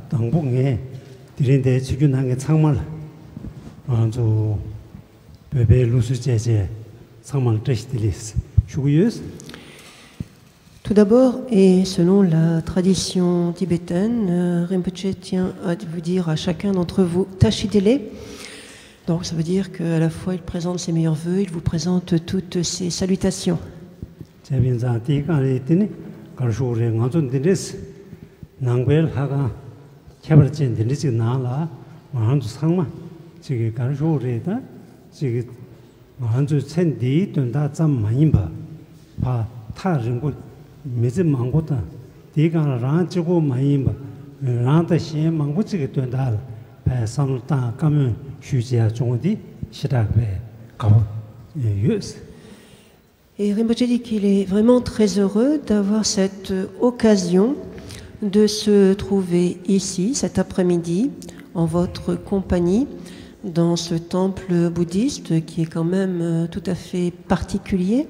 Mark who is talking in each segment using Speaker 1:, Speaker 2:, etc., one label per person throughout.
Speaker 1: 당봉에 드린데 지균한게 창말 아주 베베 루스제제 상망 뜻이들이스 슈구유스.
Speaker 2: Tout d'abord, et selon la tradition tibétaine, Rinpoche tient à vous dire à chacun d'entre vous Tashidele. Donc ça veut dire qu'à la fois il présente ses meilleurs vœux, il vous présente toutes ses salutations. Et Rinpoche dit qu'il est vraiment très heureux d'avoir cette occasion de se trouver ici, cet après-midi, en votre compagnie, dans ce temple bouddhiste qui est quand même tout à fait particulier,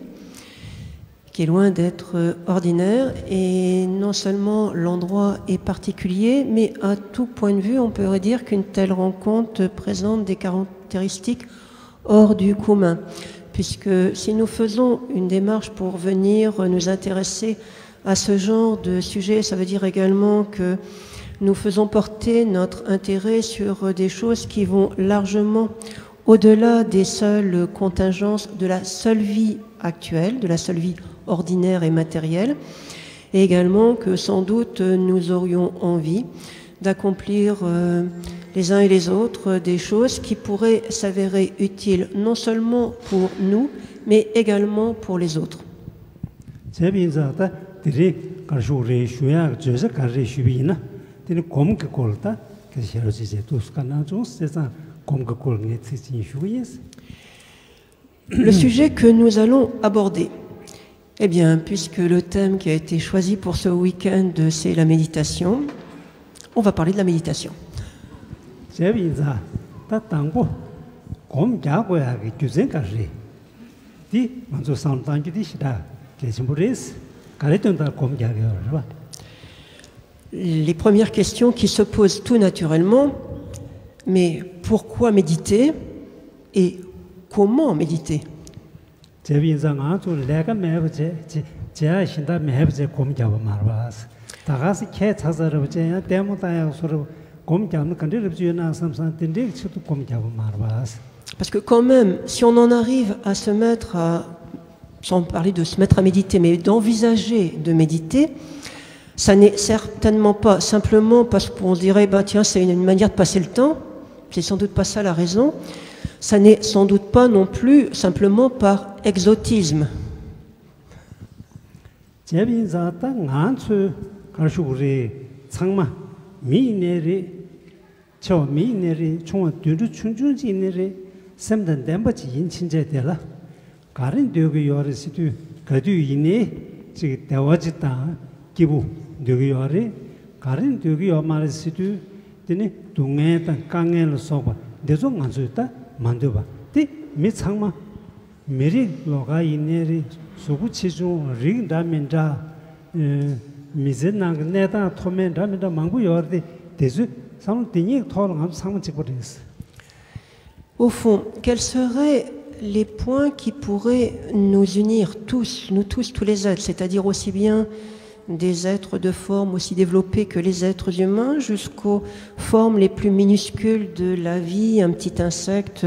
Speaker 2: qui est loin d'être ordinaire. Et non seulement l'endroit est particulier, mais à tout point de vue, on pourrait dire qu'une telle rencontre présente des caractéristiques hors du commun. Puisque si nous faisons une démarche pour venir nous intéresser à ce genre de sujet, ça veut dire également que nous faisons porter notre intérêt sur des choses qui vont largement au-delà des seules contingences de la seule vie actuelle, de la seule vie ordinaire et matérielle, et également que sans doute nous aurions envie d'accomplir les uns et les autres des choses qui pourraient s'avérer utiles non seulement pour nous, mais également pour les autres. Le sujet que nous allons aborder, eh bien, puisque le thème qui a été choisi pour ce week-end, c'est la méditation, on va parler de la méditation. Les premières questions qui se posent tout naturellement, mais pourquoi méditer et comment méditer? Parce que quand même, si on en arrive à se mettre à, sans parler de se mettre à méditer, mais d'envisager de méditer, ça n'est certainement pas simplement parce qu'on se dirait, bah tiens, c'est une manière de passer le temps, c'est sans doute pas ça la raison, ça n'est sans doute pas non plus simplement par exotisme. Au fond, quels seraient les points qui pourraient nous unir tous, nous tous les êtres, c'est-à-dire aussi bien des êtres de forme aussi développés que les êtres humains, jusqu'aux formes les plus minuscules de la vie, un petit insecte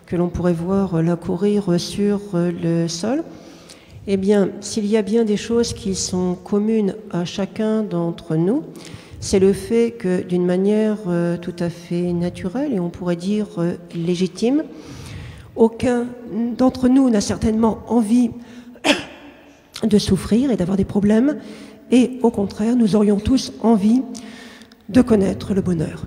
Speaker 2: que l'on pourrait voir là courir sur le sol. Eh bien, s'il y a bien des choses qui sont communes à chacun d'entre nous, c'est le fait que d'une manière tout à fait naturelle, et on pourrait dire légitime, aucun d'entre nous n'a certainement envie de souffrir et d'avoir des problèmes, et au contraire, nous aurions tous envie de connaître le bonheur.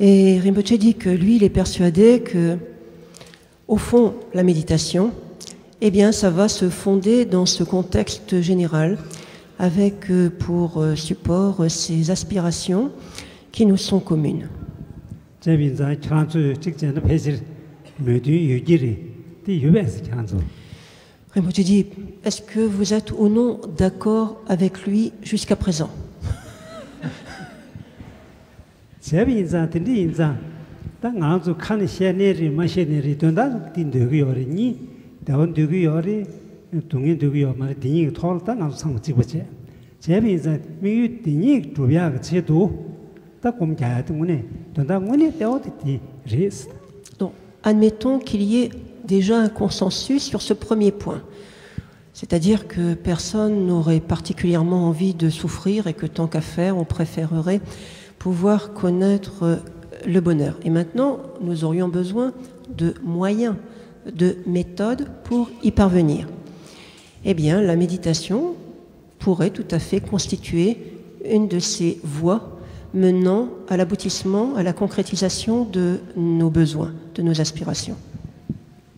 Speaker 2: Et Rinpoche dit que lui, il est persuadé que, au fond, la méditation, eh bien, ça va se fonder dans ce contexte général, avec pour support ces aspirations qui nous sont communes.
Speaker 1: 디 유베스 캬조
Speaker 2: Rinpoche dit, est-ce que vous êtes ou non d'accord avec lui jusqu'à présent?
Speaker 1: 제비 인자 딘디 인자 땅 아주 칸이 셰네리 마셰네리 돈다 딘데기 요리니 대원 되기 요리 동인 되기 요 말이 딘이 톨 땅 아주 상 찍어제 제비 인자 미유 딘이 주비야 제도 딱 공개해 때문에 돈다 문이 되어디 리스
Speaker 2: Donc, admettons qu'il y ait déjà un consensus sur ce premier point. C'est-à-dire que personne n'aurait particulièrement envie de souffrir et que tant qu'à faire, on préférerait pouvoir connaître le bonheur. Et maintenant, nous aurions besoin de moyens, de méthodes pour y parvenir. Eh bien, la méditation pourrait tout à fait constituer une de ces voies menant à l'aboutissement, à la concrétisation de nos besoins, de nos aspirations.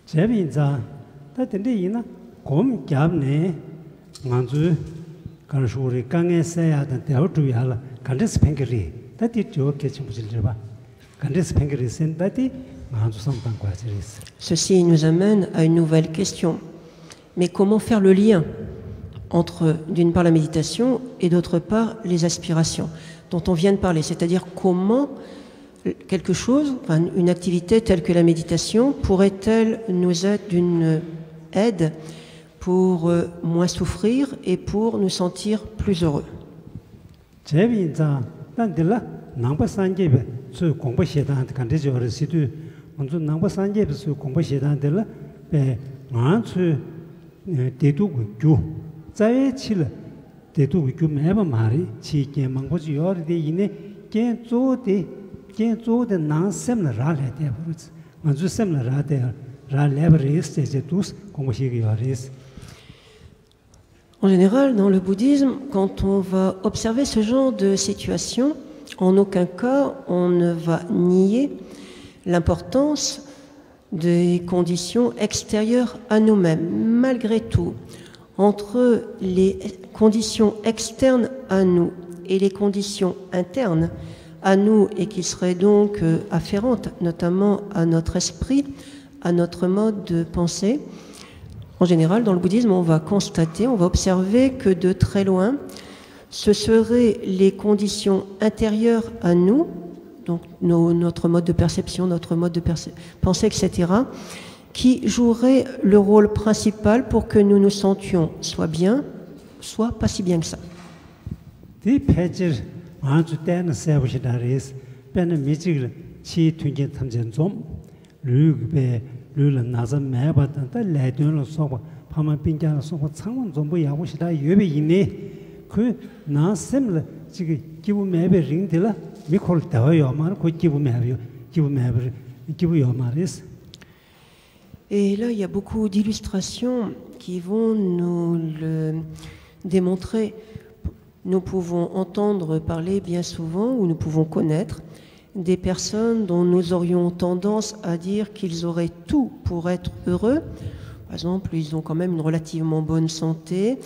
Speaker 1: 제비인자 다든디이나 곰 갸브네 만주 간슈리 강에서야던 대우주야라 간데스 팽거리 다디 좋게 좀 보실래봐 간데스 팽거리 센다디 만주 성당과지리스.
Speaker 2: Ceci nous amène à une nouvelle question. Mais comment faire le lien entre, d'une part, la méditation et d'autre part, les aspirations dont on vient de parler? C'est-à-dire comment quelque chose, enfin, une activité telle que la méditation, pourrait-elle nous être d'une aide pour moins souffrir et pour nous sentir plus heureux?
Speaker 1: 제비인자 단들라 남바산제베 수 공부시다한테 간데지 어르시도 먼저 남바산제베 수 공부시다한테라 배 만수 대두구 자외치를 대두구 매번 말이 지게 망고지 요리데 이네 겐조데 난셈을 라레데 버스 먼저 셈을 라데 라레브리스 제투스 공부시기 요리스.
Speaker 2: En général, dans le bouddhisme, quand on va observer ce genre de situation, en aucun cas on ne va nier l'importance des conditions extérieures à nous-mêmes. Malgré tout, entre les conditions externes à nous et les conditions internes à nous, et qui seraient donc afférentes notamment à notre esprit, à notre mode de pensée, en général, dans le bouddhisme, on va constater, on va observer que de très loin, ce seraient les conditions intérieures à nous, donc notre mode de perception, notre mode de pensée, etc., qui joueraient le rôle principal pour que nous nous sentions soit bien, soit pas si bien que ça.
Speaker 1: 룰은 나서 매봤다 레드는 소고 파만 빈자는 소고 창원 전부 야고시다 예배 있네 그 나sem을 지금 기부 매배 링들라 미콜 대화요 말 그 기부 매배 기부요 말이스.
Speaker 2: Et là, il y a beaucoup d'illustrations qui vont nous le démontrer. Nous pouvons entendre parler bien souvent, ou nous pouvons connaître des personnes dont nous aurions tendance à dire qu'ils auraient tout pour être heureux. Par exemple, ils ont quand même une relativement bonne santé.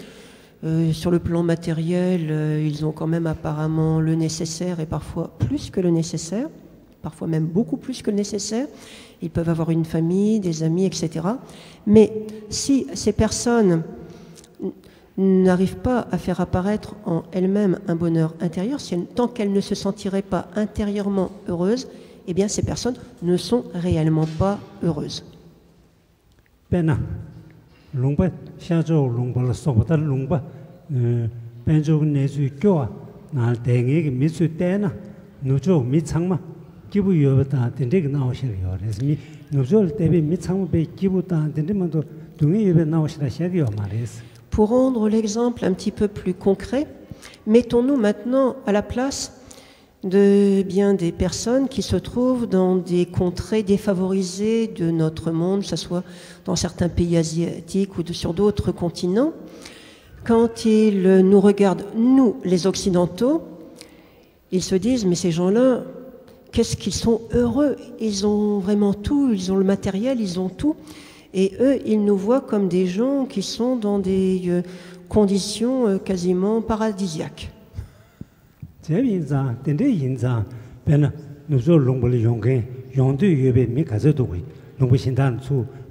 Speaker 2: Sur le plan matériel, ils ont quand même apparemment le nécessaire et parfois plus que le nécessaire, parfois même beaucoup plus que le nécessaire. Ils peuvent avoir une famille, des amis, etc. Mais si ces personnes n'arrivent pas à faire apparaître en elles-mêmes un bonheur intérieur, tant qu'elles ne se sentiraient pas intérieurement heureuses, eh bien ces personnes ne sont réellement pas heureuses.
Speaker 1: Bena, longba, xiaozhou longba le soboda longba, benzhou nezu kyoa, na dengi misu dena, nuzhou mi changma, gibu yobata, dendeg naoshir yores, mi nuzhou debi mi changma be gibu da, dendemando dungi yobe naoshira shagyo mares.
Speaker 2: Pour rendre l'exemple un petit peu plus concret, mettons-nous maintenant à la place de bien des personnes qui se trouvent dans des contrées défavorisées de notre monde, que ce soit dans certains pays asiatiques ou sur d'autres continents. Quand ils nous regardent, nous, les Occidentaux, ils se disent, mais ces gens-là, qu'est-ce qu'ils sont heureux, ils ont vraiment tout, ils ont le matériel, ils ont tout. Et eux, ils nous voient comme des gens qui sont dans des conditions quasiment paradisiaques.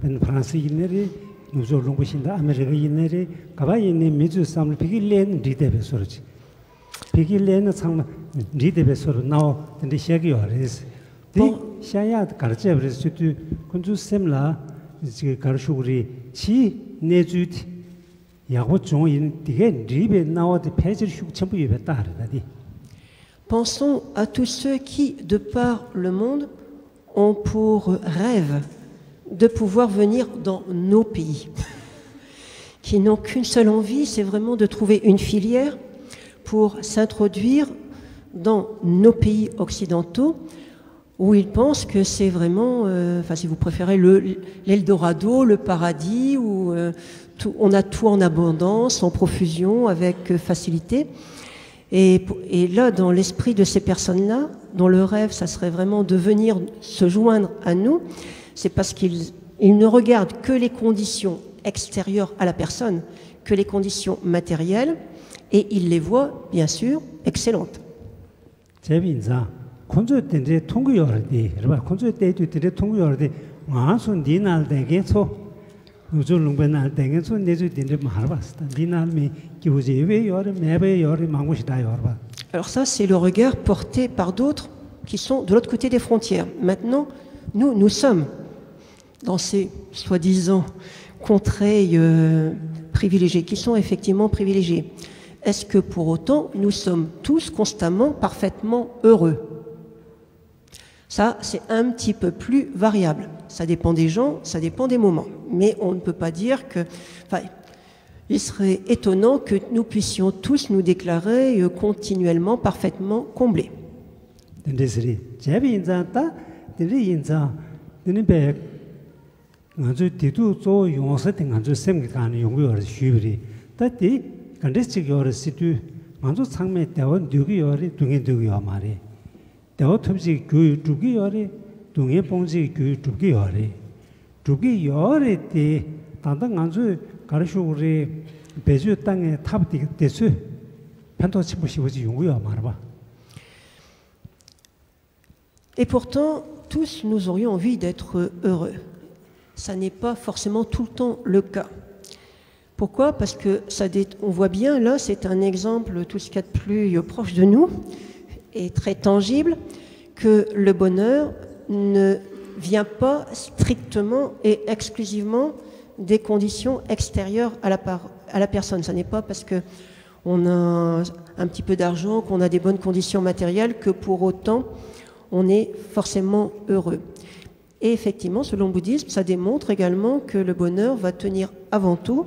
Speaker 1: 벤 프랑스 이내리 누조 롱고신다 아메리카 이내리 가바이네 미주 삼르 비길렌 리데베소르지 비길렌은 상마 리데베소르 나오 근데 시작이 와레스 디 샤야 가르쳐 버렸을 때 군주 셈라 지금 가르쳐 우리 치 내주티 야고 종인 디게 리베 나오디 페이지를 슉 전부 입에 따르다디
Speaker 2: Pensons à tous ceux qui, de par le monde, ont pour rêve de pouvoir venir dans nos pays, qui n'ont qu'une seule envie, c'est vraiment de trouver une filière pour s'introduire dans nos pays occidentaux, où ils pensent que c'est vraiment, si vous préférez, l'Eldorado, le paradis, où on a tout en abondance, en profusion, avec facilité. Et là, dans l'esprit de ces personnes-là, dont le rêve, ça serait vraiment de venir se joindre à nous, c'est parce qu'ils ne regardent que les conditions extérieures à la personne, que les conditions matérielles, et ils les voient, bien sûr, excellentes. Alors ça, c'est le regard porté par d'autres qui sont de l'autre côté des frontières. Maintenant, nous sommes dans ces soi-disant contrées privilégiées, qui sont effectivement privilégiées. Est-ce que pour autant, nous sommes tous constamment parfaitement heureux? Ça, c'est un petit peu plus variable. Ça dépend des gens, ça dépend des moments. Mais on ne peut pas dire que... il serait étonnant que nous puissions tous nous déclarer continuellement parfaitement comblés.
Speaker 1: 대화 톱지 그 두기 열이 동해 봉지 그 두기 열이 두기 열이 때 단단 안주 가르쳐 우리 배주 땅에 탑이 됐어 편도 치부시부지 용구야 말아.
Speaker 2: Et pourtant, tous nous aurions envie d'être heureux. Ça n'est pas forcément tout le temps le cas. Pourquoi? Parce que on voit bien, là, c'est un exemple, tout ce qu'il y a de plus proche de nous, et très tangible, que le bonheur ne vient pas strictement et exclusivement des conditions extérieures à la personne. Ce n'est pas parce qu'on a un petit peu d'argent, qu'on a des bonnes conditions matérielles, que pour autant on est forcément heureux. Et effectivement, selon le bouddhisme, ça démontre également que le bonheur va tenir avant tout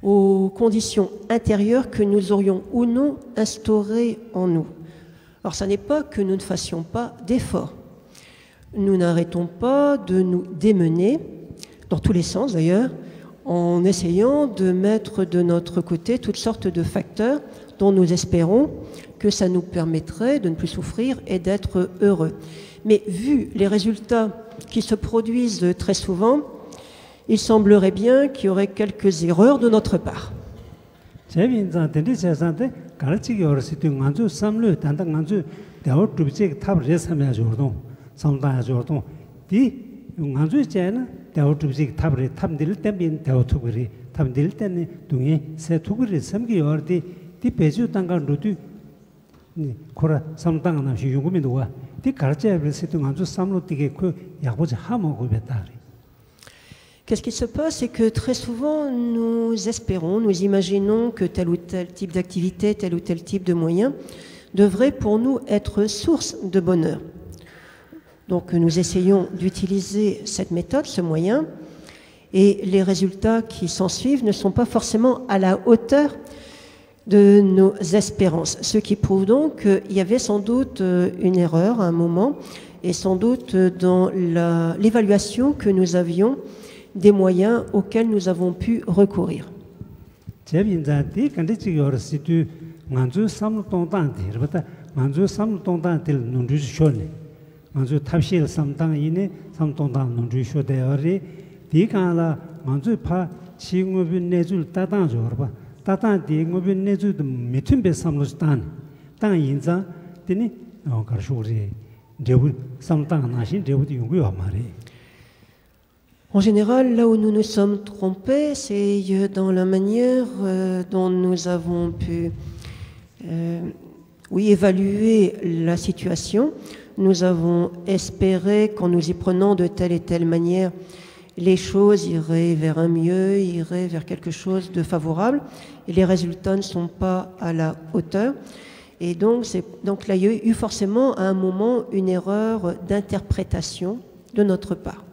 Speaker 2: aux conditions intérieures que nous aurions ou non instaurées en nous. Alors, ça n'est pas que nous ne fassions pas d'efforts. Nous n'arrêtons pas de nous démener, dans tous les sens d'ailleurs, en essayant de mettre de notre côté toutes sortes de facteurs dont nous espérons que ça nous permettrait de ne plus souffrir et d'être heureux. Mais vu les résultats qui se produisent très souvent, il semblerait bien qu'il y aurait quelques erreurs de notre part. Qu'est-ce qui se passe? C'est que très souvent, nous espérons, nous imaginons que tel ou tel type d'activité, tel ou tel type de moyen devrait pour nous être source de bonheur. Donc nous essayons d'utiliser cette méthode, ce moyen, et les résultats qui s'en suivent ne sont pas forcément à la hauteur de nos espérances. Ce qui prouve donc qu'il y avait sans doute une erreur à un moment, et sans doute dans l'évaluation que nous avions des moyens auxquels nous avons pu recourir. En général, là où nous nous sommes trompés, c'est dans la manière dont nous avons pu évaluer la situation. Nous avons espéré qu'en nous y prenant de telle et telle manière, les choses iraient vers un mieux, iraient vers quelque chose de favorable, et les résultats ne sont pas à la hauteur. Et donc là, il y a eu forcément à un moment une erreur d'interprétation de notre part.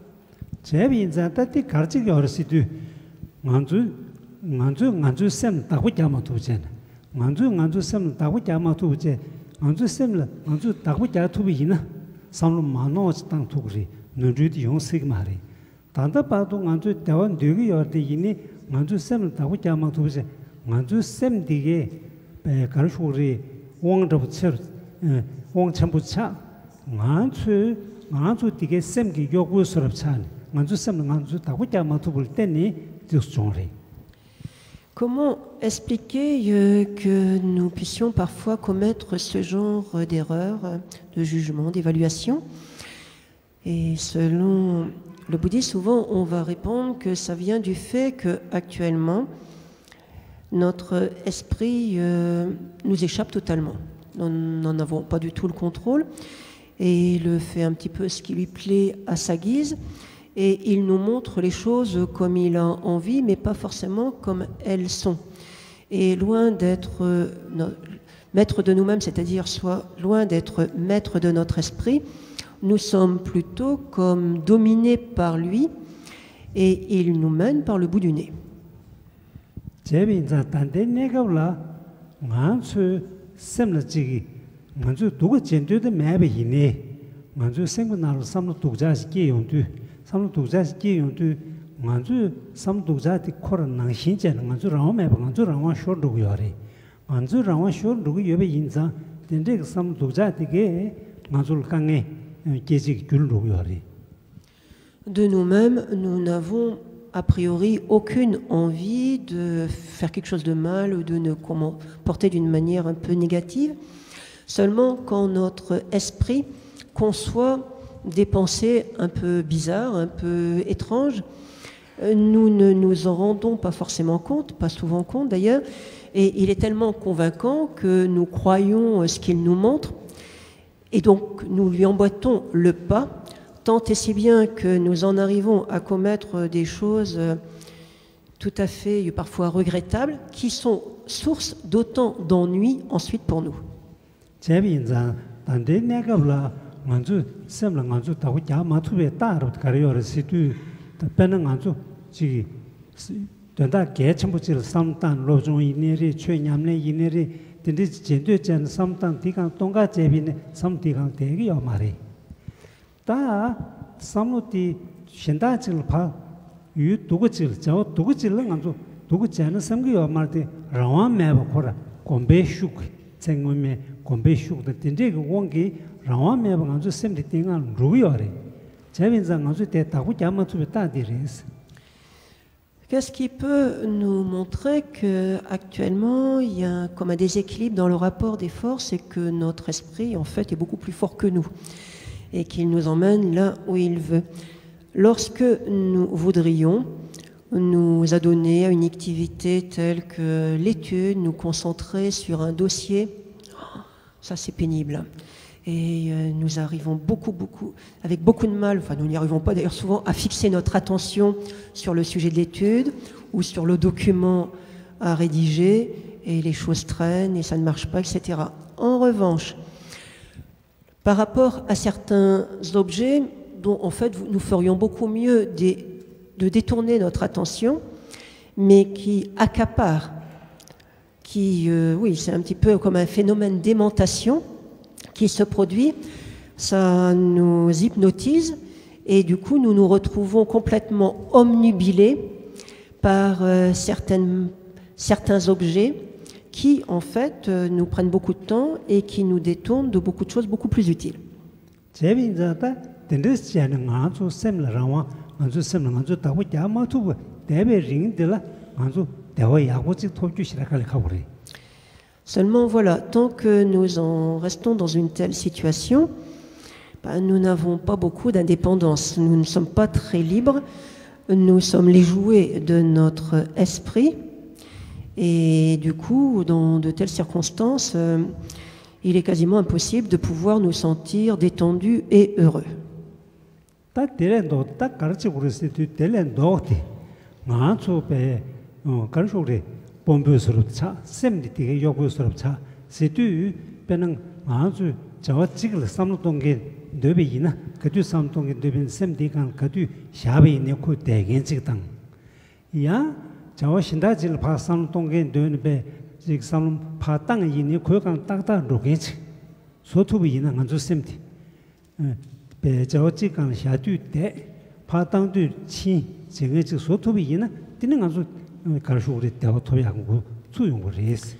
Speaker 1: 단다 봐도 안주 대원 되게 여대이니 안주 셈을 타고 자막 두세 안주 셈 되게 가르쇼리 왕접처 왕참부차 안주 되게 셈기 요구스럽찬 안주 셈을 안주 타고 자막 두볼 때니 just
Speaker 2: Comment expliquer que nous puissions parfois commettre ce genre d'erreur, de jugement, d'évaluation? Et selon le bouddhisme, souvent, on va répondre que ça vient du fait qu'actuellement, notre esprit nous échappe totalement. Nous n'en avons pas du tout le contrôle et il fait un petit peu ce qui lui plaît à sa guise et il nous montre les choses comme il a envie, mais pas forcément comme elles sont. Et loin d'être maître de nous-mêmes, c'est-à-dire soit loin d'être maître de notre esprit, nous sommes plutôt comme dominés par lui et il nous mène par le bout du nez. De nous-mêmes, nous n'avons a priori aucune envie de faire quelque chose de mal ou de nous comporter d'une manière un peu négative. Seulement quand notre esprit conçoit des pensées un peu bizarres, un peu étranges, nous ne nous en rendons pas forcément compte, pas souvent compte d'ailleurs, et il est tellement convaincant que nous croyons ce qu'il nous montre, et donc nous lui emboîtons le pas, tant et si bien que nous en arrivons à commettre des choses tout à fait parfois regrettables, qui sont source d'autant d'ennuis ensuite pour nous.
Speaker 1: 다 삼로디 현다질 봐 유두고질 저 두고질은 아주 두고지는 섬기요 말때 라완 매버코라 곰베슈크 생문에 곰베슈크 된데 그 원기 라완 매버 아주 셈리 띵한 루요래 재빈상 아주 대다고 자마투베 따디레스.
Speaker 2: Qu'est-ce qui peut nous montrer qu'actuellement, il y a comme un déséquilibre dans le rapport des forces et que notre esprit, en fait, est beaucoup plus fort que nous et qu'il nous emmène là où il veut. Lorsque nous voudrions nous adonner à une activité telle que l'étude, nous concentrer sur un dossier, ça c'est pénible. Et nous arrivons avec beaucoup de mal, enfin nous n'y arrivons pas d'ailleurs souvent, à fixer notre attention sur le sujet de l'étude ou sur le document à rédiger, et les choses traînent et ça ne marche pas, etc. En revanche, par rapport à certains objets dont en fait nous ferions beaucoup mieux de détourner notre attention, mais qui accaparent, oui, c'est un petit peu comme un phénomène d'aimantation qui se produit, ça nous hypnotise et du coup nous nous retrouvons complètement omnubilés par certains objets qui en fait nous prennent beaucoup de temps et qui nous détournent de beaucoup de choses beaucoup plus utiles. Seulement voilà, tant que nous en restons dans une telle situation, nous n'avons pas beaucoup d'indépendance, nous ne sommes pas très libres, nous sommes les jouets de notre esprit. Et du coup, dans de telles circonstances, il est quasiment impossible de pouvoir nous sentir détendus et heureux.
Speaker 1: 저와 신다질 파산 동계 되는데 지금 파땅 이니 고강 딱딱 로게지 소투부 이나 안주 셈티 배저 지간 샤뒤때 파땅도 치 제가 지 소투부 이나 뛰는 안주 가르쳐 우리 때와 토야고 주용을 했어.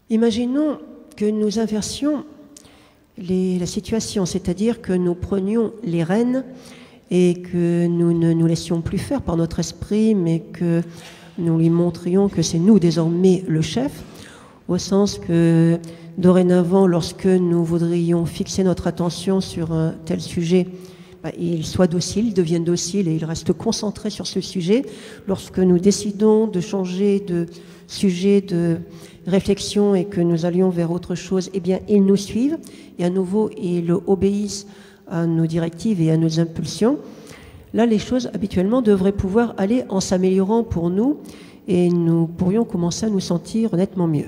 Speaker 2: Imaginons que nous inversions la situation, c'est-à-dire que nous prenions les rênes et que nous ne nous laissions plus faire par notre esprit, mais que nous lui montrions que c'est nous désormais le chef, au sens que dorénavant, lorsque nous voudrions fixer notre attention sur un tel sujet, il soit docile, il devienne docile et il reste concentré sur ce sujet. Lorsque nous décidons de changer de sujet de réflexion et que nous allions vers autre chose, eh bien, ils nous suivent et à nouveau, ils obéissent à nos directives et à nos impulsions. Là, les choses habituellement devraient pouvoir aller en s'améliorant pour nous et nous pourrions commencer à nous sentir nettement mieux.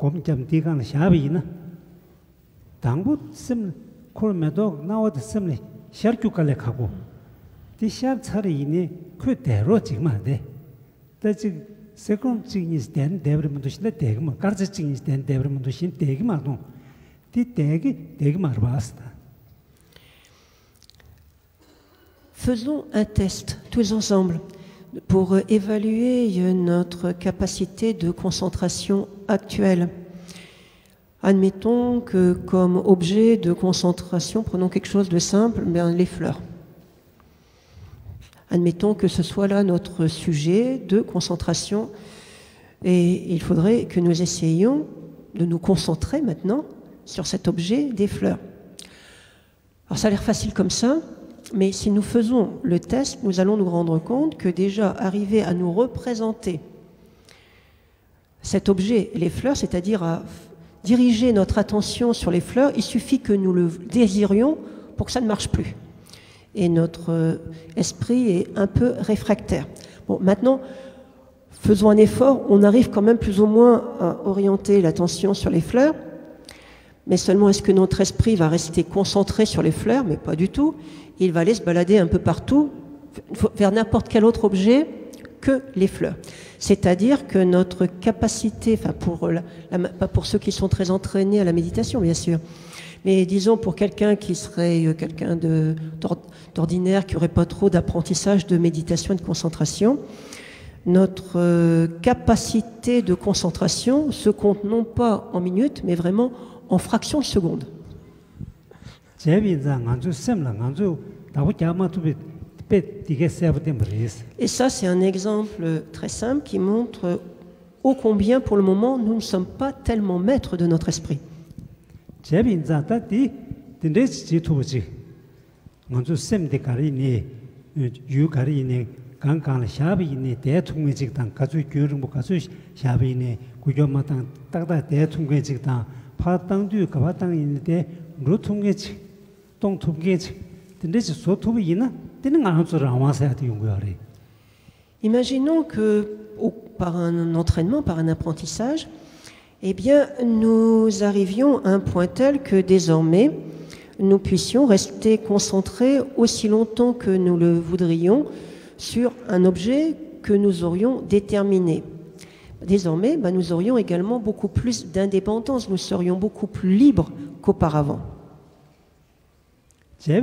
Speaker 1: 곰점 디간 샤비나 당부 심 콜메도 나와도 심리 샤르큐칼레 가고 디샤 차리니 그대로 지금 안돼 대지 세컨 지니스 된 데브르문도 신데 대금 가르치 지니스 된 데브르문도 신 대기 말도 디 대기 말바스다.
Speaker 2: Faisons un test tous ensemble pour évaluer notre capacité de concentration actuelle. Admettons que comme objet de concentration, prenons quelque chose de simple, les fleurs. Admettons que ce soit là notre sujet de concentration et il faudrait que nous essayions de nous concentrer maintenant sur cet objet des fleurs. Alors ça a l'air facile comme ça, mais si nous faisons le test, nous allons nous rendre compte que déjà arriver à nous représenter cet objet, les fleurs, c'est-à-dire à diriger notre attention sur les fleurs, il suffit que nous le désirions pour que ça ne marche plus. Et notre esprit est un peu réfractaire. Bon, maintenant, faisons un effort, on arrive quand même plus ou moins à orienter l'attention sur les fleurs, mais seulement est-ce que notre esprit va rester concentré sur les fleurs? Mais pas du tout. Il va aller se balader un peu partout, vers n'importe quel autre objet que les fleurs. C'est-à-dire que notre capacité, enfin pas pour ceux qui sont très entraînés à la méditation, bien sûr, mais disons pour quelqu'un qui serait quelqu'un d'ordinaire, qui n'aurait pas trop d'apprentissage de méditation et de concentration, notre capacité de concentration se compte non pas en minutes, mais vraiment en fractions de secondes. Et ça, c'est un exemple très simple qui montre ô combien, pour le moment, nous ne sommes pas tellement maîtres de notre esprit. Imaginons que, par un entraînement, par un apprentissage, eh bien, nous arrivions à un point tel que désormais, nous puissions rester concentrés aussi longtemps que nous le voudrions sur un objet que nous aurions déterminé. Désormais, nous aurions également beaucoup plus d'indépendance, nous serions beaucoup plus libres qu'auparavant. Et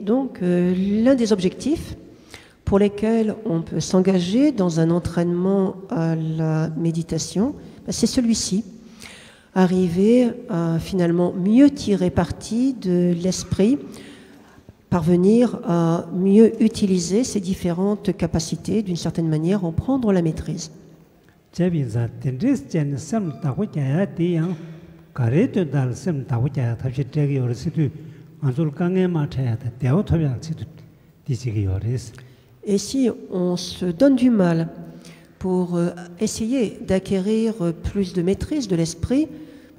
Speaker 2: donc, l'un des objectifs pour lesquels on peut s'engager dans un entraînement à la méditation, c'est celui-ci. Arriver à finalement mieux tirer parti de l'esprit, parvenir à mieux utiliser ses différentes capacités, d'une certaine manière, en prendre la maîtrise. Et si on se donne du mal pour essayer d'acquérir plus de maîtrise de l'esprit,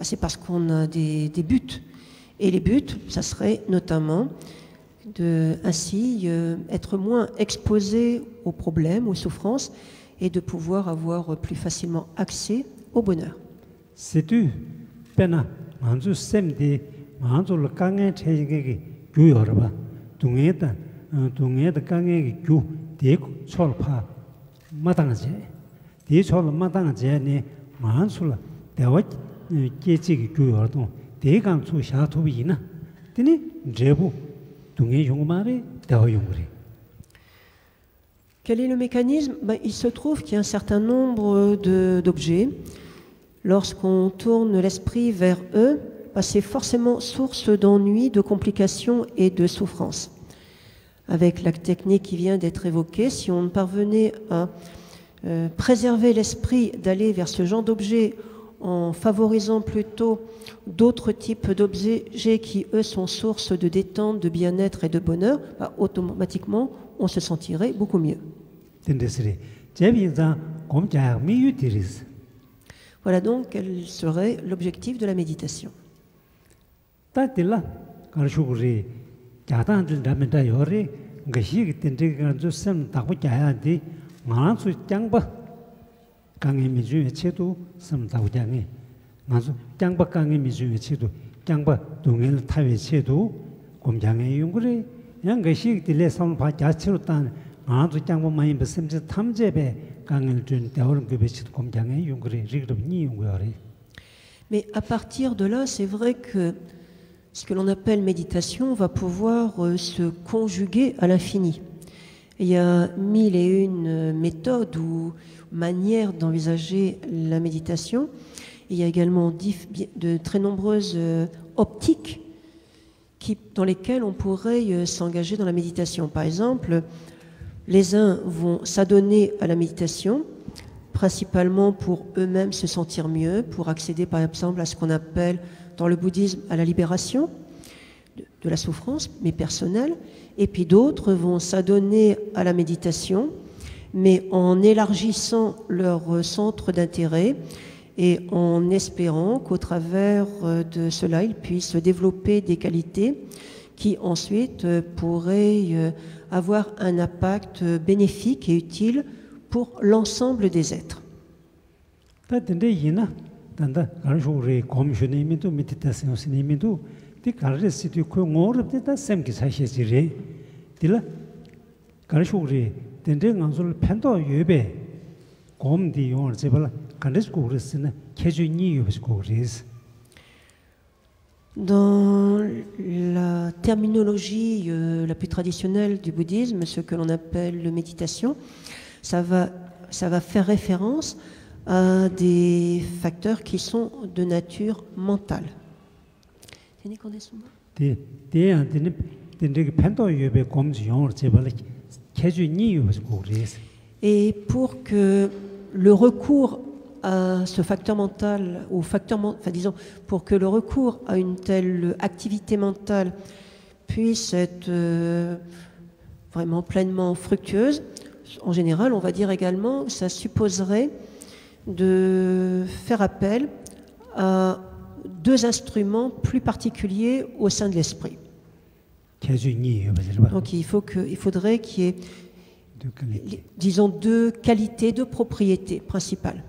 Speaker 2: c'est parce qu'on a des buts. Et les buts, ça serait notamment de ainsi être moins exposé aux problèmes, aux souffrances, et de pouvoir avoir plus facilement accès au bonheur.
Speaker 1: C'est-tu, Pena, Manzu Semdi, Manzu le Kange Chegegi, Guyorba, Tungeta, Tungeta Kange Gu, Dick Cholpa, Matangaje, Dick Chol Matangaje, Mansula, Dewat, Kechi Guyordo, Degan to Shatubina, Tini, Jebu, Tungi Yungmari, Dao Yungri.
Speaker 2: Quel est le mécanisme? Il se trouve qu'il y a un certain nombre d'objets. Lorsqu'on tourne l'esprit vers eux, c'est forcément source d'ennui, de complications et de souffrances. Avec la technique qui vient d'être évoquée, si on parvenait à préserver l'esprit d'aller vers ce genre d'objets en favorisant plutôt d'autres types d'objets qui, eux, sont source de détente, de bien-être et de bonheur, automatiquement, on se sentirait beaucoup mieux. Voilà donc quel serait l'objectif de la méditation. Mais à partir de là, c'est vrai que ce que l'on appelle méditation va pouvoir se conjuguer à l'infini. Il y a 1001 méthodes ou manières d'envisager la méditation. Il y a également de très nombreuses optiques dans lesquelles on pourrait s'engager dans la méditation. Par exemple, les uns vont s'adonner à la méditation, principalement pour eux-mêmes se sentir mieux, pour accéder par exemple à ce qu'on appelle dans le bouddhisme à la libération de la souffrance, mais personnelle. Et puis d'autres vont s'adonner à la méditation, mais en élargissant leur centre d'intérêt et en espérant qu'au travers de cela, ils puissent développer des qualités qui ensuite pourraient avoir un impact bénéfique et utile pour l'ensemble des êtres. Dans la terminologie la plus traditionnelle du bouddhisme, ce que l'on appelle la méditation, ça va faire référence à des facteurs qui sont de nature mentale. Et pour que le recours à ce facteur mental, pour que le recours à une telle activité mentale puisse être vraiment pleinement fructueuse, en général, on va dire également que ça supposerait de faire appel à deux instruments plus particuliers au sein de l'esprit. Donc il faudrait qu'il y ait, disons, deux qualités, deux propriétés principales.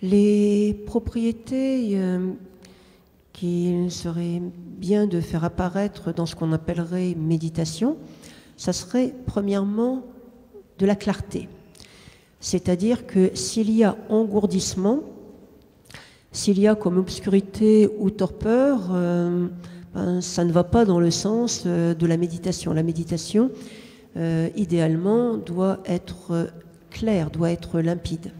Speaker 2: Les propriétés qu'il serait bien de faire apparaître dans ce qu'on appellerait méditation, ça serait premièrement de la clarté. C'est-à-dire que s'il y a engourdissement, s'il y a comme obscurité ou torpeur, ça ne va pas dans le sens de la méditation. La méditation, idéalement, doit être claire, doit être limpide.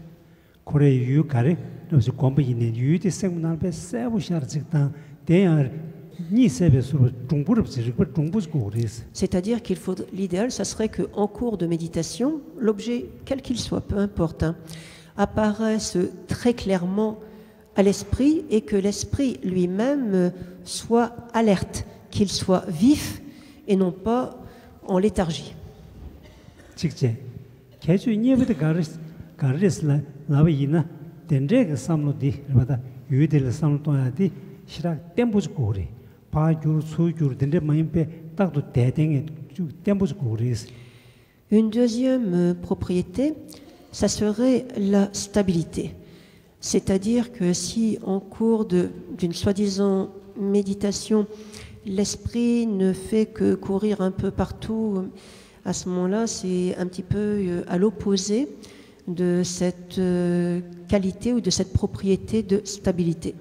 Speaker 2: C'est-à-dire qu'il faut, l'idéal, ça serait qu'en cours de méditation, l'objet, quel qu'il soit, peu importe, apparaisse très clairement à l'esprit et que l'esprit lui-même soit alerte, qu'il soit vif et non pas en léthargie. Une deuxième propriété, ça serait la stabilité. C'est-à-dire que si en cours d'une soi-disant méditation, l'esprit ne fait que courir un peu partout, à ce moment-là, c'est un petit peu à l'opposé de cette qualité ou de cette propriété de stabilité.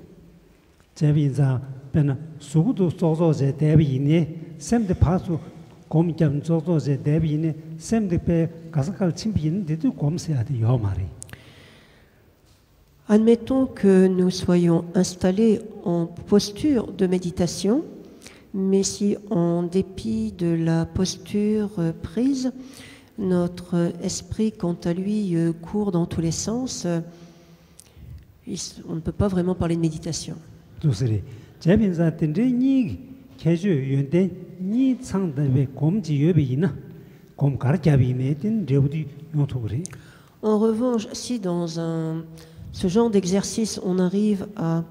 Speaker 2: Admettons que nous soyons installés en posture de méditation, mais si en dépit de la posture prise, notre esprit, quant à lui, court dans tous les sens, on ne peut pas vraiment parler de méditation. En revanche, si dans ce genre d'exercice, on arrive à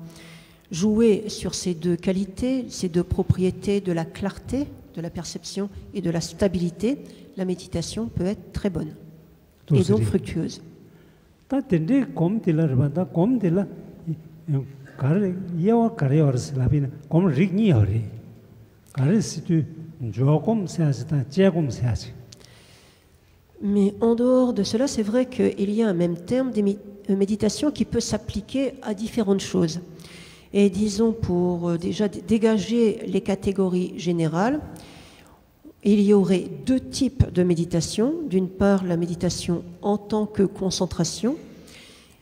Speaker 2: jouer sur ces deux qualités, ces deux propriétés de la clarté, de la perception et de la stabilité, la méditation peut être très bonne et donc fructueuse. Mais en dehors de cela, c'est vrai qu'il y a un même terme de méditation qui peut s'appliquer à différentes choses. Et disons, pour déjà dégager les catégories générales, il y aurait deux types de méditation. D'une part, la méditation en tant que concentration,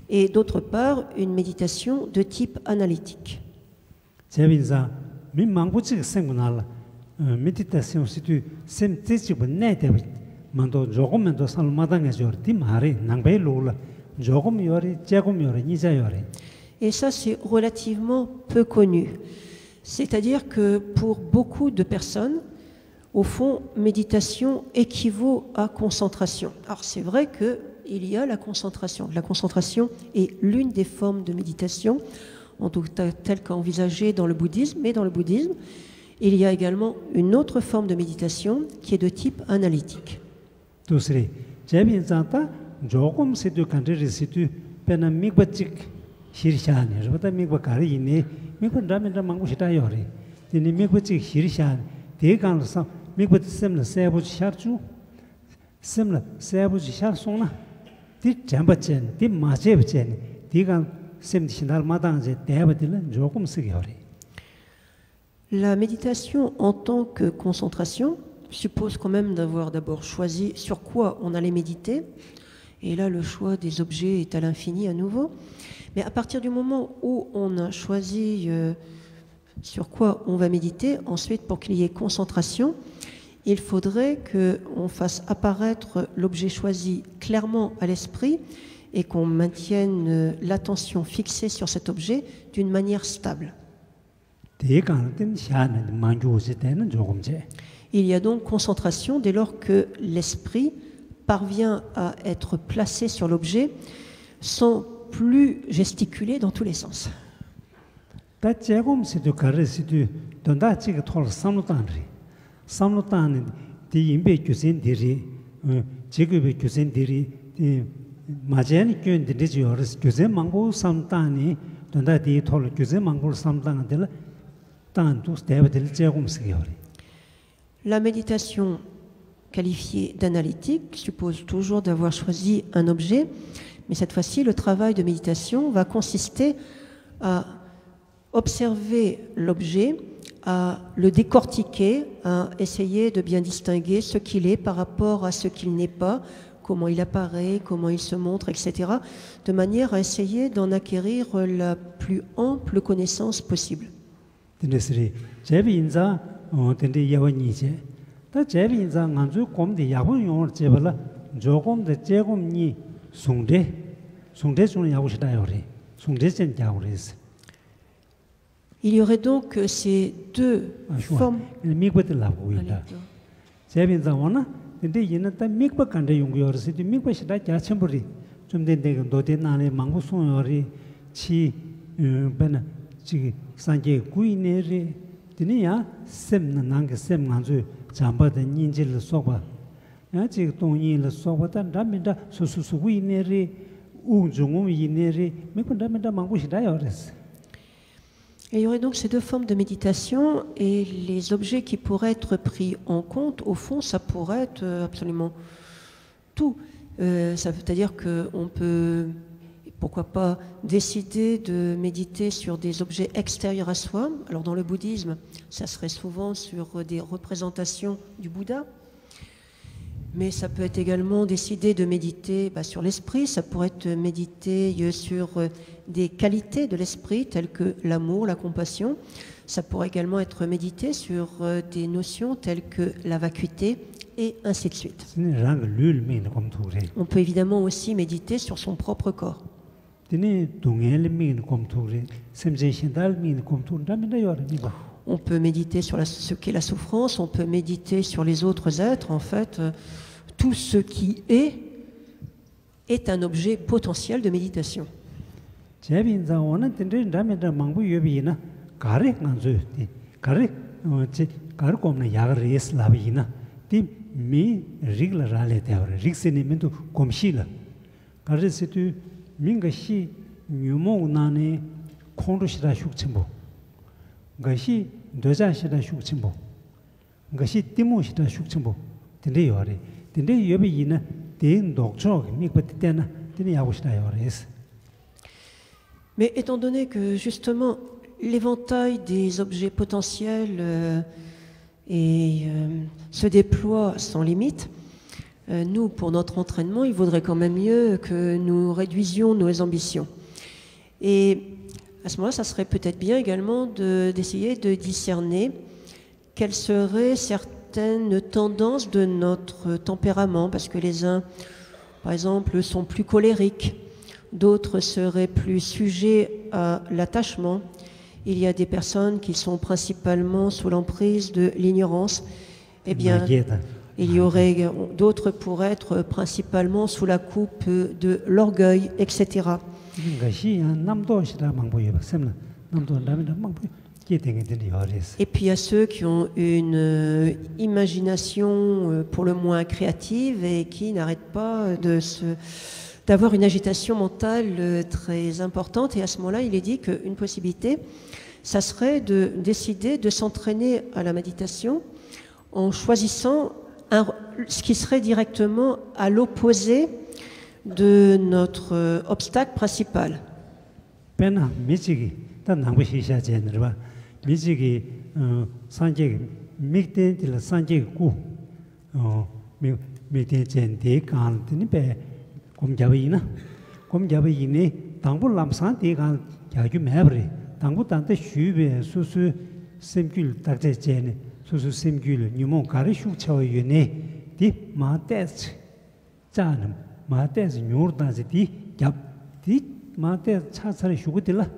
Speaker 2: et d'autre part, une méditation de type analytique. Et ça, c'est relativement peu connu. C'est-à-dire que pour beaucoup de personnes, au fond, méditation équivaut à concentration. Alors c'est vrai qu'il y a la concentration. La concentration est l'une des formes de méditation, en tout cas telle qu'envisagée dans le bouddhisme. Mais dans le bouddhisme, il y a également une autre forme de méditation qui est de type analytique. La méditation en tant que concentration suppose quand même d'avoir d'abord choisi sur quoi on allait méditer. Et là, le choix des objets est à l'infini à nouveau. Mais à partir du moment où on a choisi sur quoi on va méditer, ensuite, pour qu'il y ait concentration, il faudrait qu'on fasse apparaître l'objet choisi clairement à l'esprit et qu'on maintienne l'attention fixée sur cet objet d'une manière stable. Il y a donc concentration dès lors que l'esprit parvient à être placé sur l'objet sans plus gesticuler dans tous les sens.
Speaker 1: 지급의 교생들이 마제니 교인들이 지어서 교생 망고 삼단이 donde 토를 교생 망고 삼단들 tanto 대버들 제공스기요.
Speaker 2: La méditation qualifiée d'analytique suppose toujours d'avoir choisi un objet, mais cette fois-ci, le travail de méditation va consister à observer l'objet, à le décortiquer, à essayer de bien distinguer ce qu'il est par rapport à ce qu'il n'est pas, comment il apparaît, comment il se montre, etc., de manière à essayer d'en acquérir la plus ample connaissance possible. Il y aurait donc ces deux formes.
Speaker 1: 근데 얘는 딱 mikpa 간데 용기어서 mikpa 시다 자첨부리 좀 된데 도대 나네 망고 송여리 치 베나 지 산제 구이네리 드니야 셈나 난게 셈만주 잠바데 닌질을 쏘바 야 지금 동인을 쏘바다 담민다 수수수 구이네리 우중우 이네리 mikpa 담민다 망고 시다요레스.
Speaker 2: Et il y aurait donc ces deux formes de méditation et les objets qui pourraient être pris en compte, au fond, ça pourrait être absolument tout. Ça veut dire qu'on peut, pourquoi pas, décider de méditer sur des objets extérieurs à soi. Alors dans le bouddhisme, ça serait souvent sur des représentations du Bouddha. Mais ça peut être également décider de méditer sur l'esprit, ça pourrait être méditer sur des qualités de l'esprit telles que l'amour, la compassion. Ça pourrait également être médité sur des notions telles que la vacuité et ainsi de suite. On peut évidemment aussi méditer sur son propre corps. On peut méditer sur ce qu'est la souffrance, on peut méditer sur les autres êtres. En fait, tout ce qui est un objet potentiel de méditation.
Speaker 1: 도자시다 슈침보 것이 띠모시다 슈침보 근데 요래 근데 여비이나 대인 독초 미고 때나 되는 야고시다 요래스.
Speaker 2: Mais étant donné que justement l'éventail des objets potentiels se déploie sans limite, nous, pour notre entraînement, il vaudrait quand même mieux que nous réduisions nos ambitions. Et à ce moment-là, ça serait peut-être bien également d'essayer de discerner quelles seraient certaines tendances de notre tempérament, parce que les uns, par exemple, sont plus colériques, d'autres seraient plus sujets à l'attachement. Il y a des personnes qui sont principalement sous l'emprise de l'ignorance. Eh bien, il y aurait d'autres pourraient être principalement sous la coupe de l'orgueil, etc. Et puis il y a ceux qui ont une imagination pour le moins créative et qui n'arrêtent pas d'avoir une agitation mentale très importante. Et à ce moment-là, il est dit qu'une possibilité, ça serait de décider de s'entraîner à la méditation en choisissant ce qui serait directement à l'opposé de notre obstacle principal.
Speaker 1: Pena michigi ta nangbu shisha jenrwa michigi sanje mikten til sanje ku mikten jende kan tini be komjabayina komjabayine tangbu lamsan de kan yagyu mebre tangbu tante shube susu semgül takje jene susu semgül nyumo kari shukchawa yune di ma tes janam 마테스 뉴르다지 디 마테 차차를 휴고들라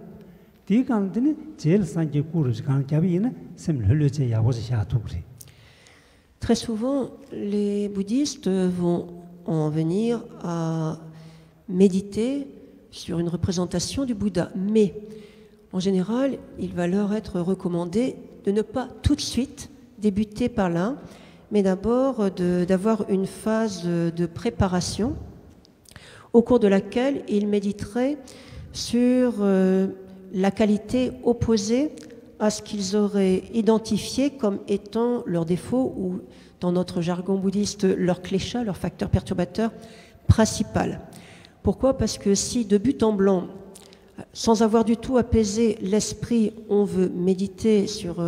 Speaker 1: 디 간드니 제일 산제 꾸르지 간 갸비나 셈 흘려제 야고지 샤투그리.
Speaker 2: Très souvent, les bouddhistes vont en venir à méditer sur une représentation du Bouddha, mais en général, il va leur être recommandé de ne pas tout de suite débuter par là, mais d'abord d'avoir une phase de préparation au cours de laquelle ils méditeraient sur la qualité opposée à ce qu'ils auraient identifié comme étant leur défaut ou, dans notre jargon bouddhiste, leur klesha, leur facteur perturbateur principal. Pourquoi? Parce que si de but en blanc, sans avoir du tout apaisé l'esprit, on veut méditer sur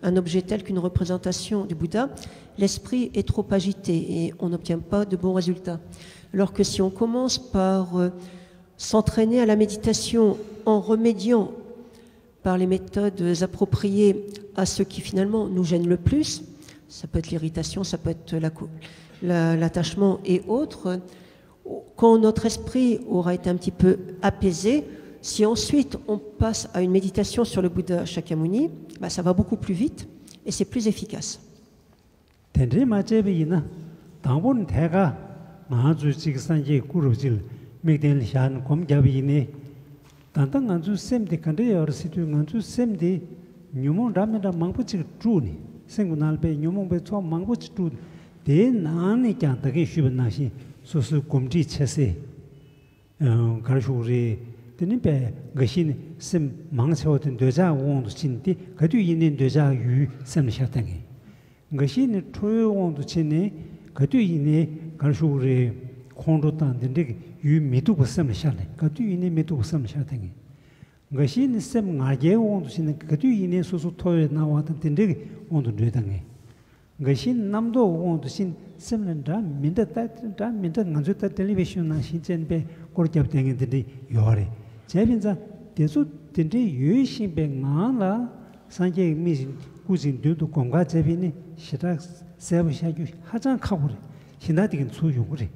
Speaker 2: un objet tel qu'une représentation du Bouddha, l'esprit est trop agité et on n'obtient pas de bons résultats. Alors que si on commence par s'entraîner à la méditation en remédiant par les méthodes appropriées à ce qui finalement nous gêne le plus, ça peut être l'irritation, ça peut être l'attachement et autres, quand notre esprit aura été un petit peu apaisé, si ensuite on passe à une méditation sur le Bouddha Shakyamuni, ça va beaucoup plus vite et c'est plus efficace.
Speaker 1: Tenin pe gashin sem mangchao den deja wong du chin ti gadu yin deja yu sem sha tang gashin troyo wong du chin ne gadu yin garshu re khonro tan den de yu mitu bo sem sha le gadu yin mitu bo sem sha tang gashin sem ngage wong du chin gadu yin so so toy na wa den de wong du de tang gashin namdo wong du chin sem len da minda ta minda ngaju ta television na shin chen be kor jap tang de yore 제빈자 대수 된데 유의신배 나라 산재 미신 구진들도 공가 제빈이 시작 세부샤주 하장 카고리 신나디긴 수용으리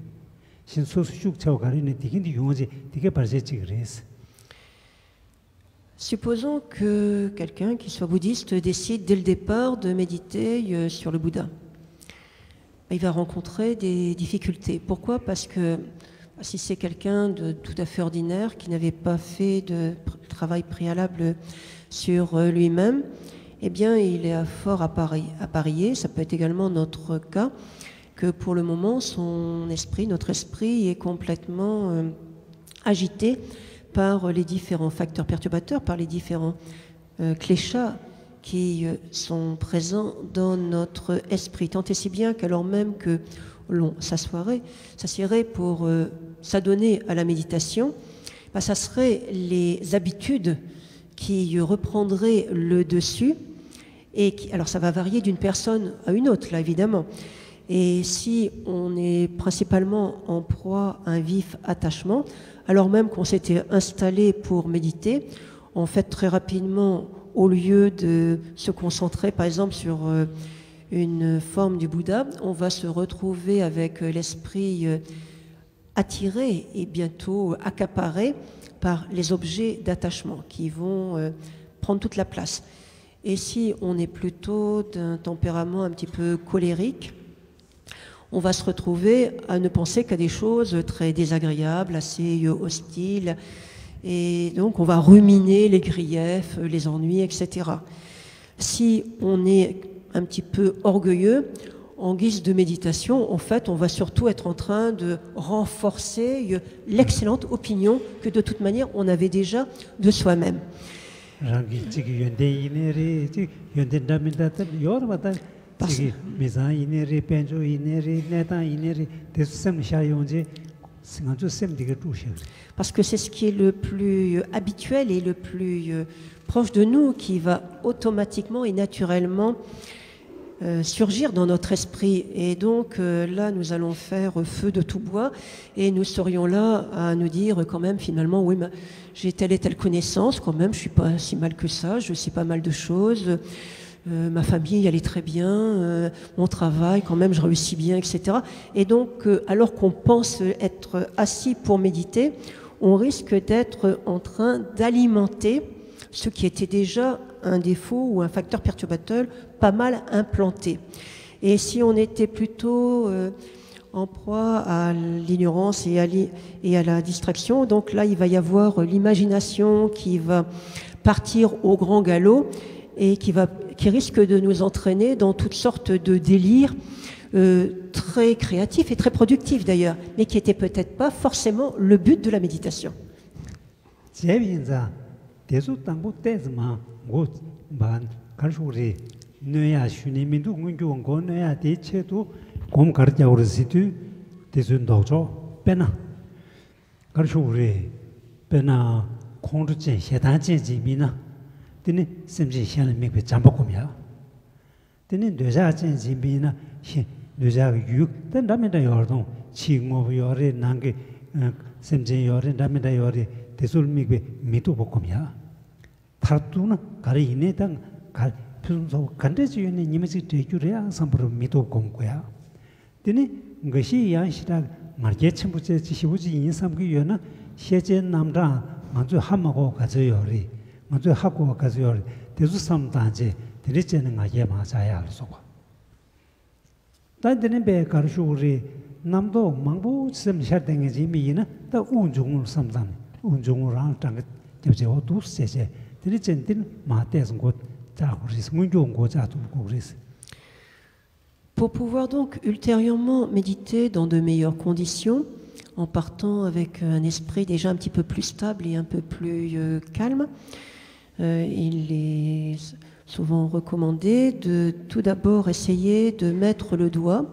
Speaker 1: 신소수 숙차고 가리는 디긴디 용어지 되게 발제지 그래서.
Speaker 2: Supposons que quelqu'un qui soit bouddhiste décide dès le départ de méditer sur le Bouddha. Il va rencontrer des difficultés. Pourquoi? Parce que si c'est quelqu'un de tout à fait ordinaire qui n'avait pas fait de travail préalable sur lui-même, eh bien, il est fort à parier. Ça peut être également notre cas, que pour le moment, notre esprit est complètement agité par les différents facteurs perturbateurs, par les différents kleshas qui sont présents dans notre esprit. Tant et si bien qu'alors même que l'on s'assierait pour s'adonner à la méditation, ça serait les habitudes qui reprendraient le dessus. Alors ça va varier d'une personne à une autre, là, évidemment. Et si on est principalement en proie à un vif attachement, alors même qu'on s'était installé pour méditer, en fait, très rapidement, au lieu de se concentrer, par exemple, sur une forme du Bouddha, on va se retrouver avec l'esprit attiré et bientôt accaparé par les objets d'attachement qui vont prendre toute la place. Et si on est plutôt d'un tempérament un petit peu colérique, on va se retrouver à ne penser qu'à des choses très désagréables, assez hostiles, et donc on va ruminer les griefs, les ennuis, etc. Si on est un petit peu orgueilleux, en guise de méditation, en fait, on va surtout être en train de renforcer l'excellente opinion que de toute manière on avait déjà de soi-même. Parce que c'est ce qui est le plus habituel et le plus proche de nous qui va automatiquement et naturellement surgir dans notre esprit. Et donc là, nous allons faire feu de tout bois et nous serions là à nous dire quand même finalement, oui, j'ai telle et telle connaissance, quand même, je ne suis pas si mal que ça, je sais pas mal de choses. Ma famille, elle est très bien, mon travail, quand même, je réussis bien, etc. Et donc, alors qu'on pense être assis pour méditer, on risque d'être en train d'alimenter ce qui était déjà un défaut ou un facteur perturbateur pas mal implanté. Et si on était plutôt en proie à l'ignorance et à la distraction, donc là, il va y avoir l'imagination qui va partir au grand galop. et qui risque de nous entraîner dans toutes sortes de délires très créatifs et très productifs d'ailleurs, mais qui n'étaient peut-être pas forcément le but de la méditation.
Speaker 1: Tene semji xian mi be jambo komya tene deja chen jimbi na xin deja yu ten da me da yor dong chi ngo yore nang semji yore da me da yore desul mi be mi tu bo komya tar tu na gari ine dang ga pun so gande ji ne ni me ji de ju re ang sam pro mi tu kom koya tene ngashi yang shi da mar ge chen bu je ji shi bu ji yin sam gi yo na xie jian nam da ma zu ha ma go ga zhe yore 먼저 하고 가서 대수 삼단지 드리지는 가게 맞아야 할 수가. 단데는 배 가르쳐 우리 남도 망보 셈샤등의 지미는 다 운중을 삼단 운중을 한 땅에 접저 두세제 드리진들 마대선 곳 자고리스 문종 고자도 고리스.
Speaker 2: Pour pouvoir donc ultérieurement méditer dans de meilleures conditions, en partant avec un esprit déjà un petit peu plus stable et un peu plus calme, il est souvent recommandé de tout d'abord essayer de mettre le doigt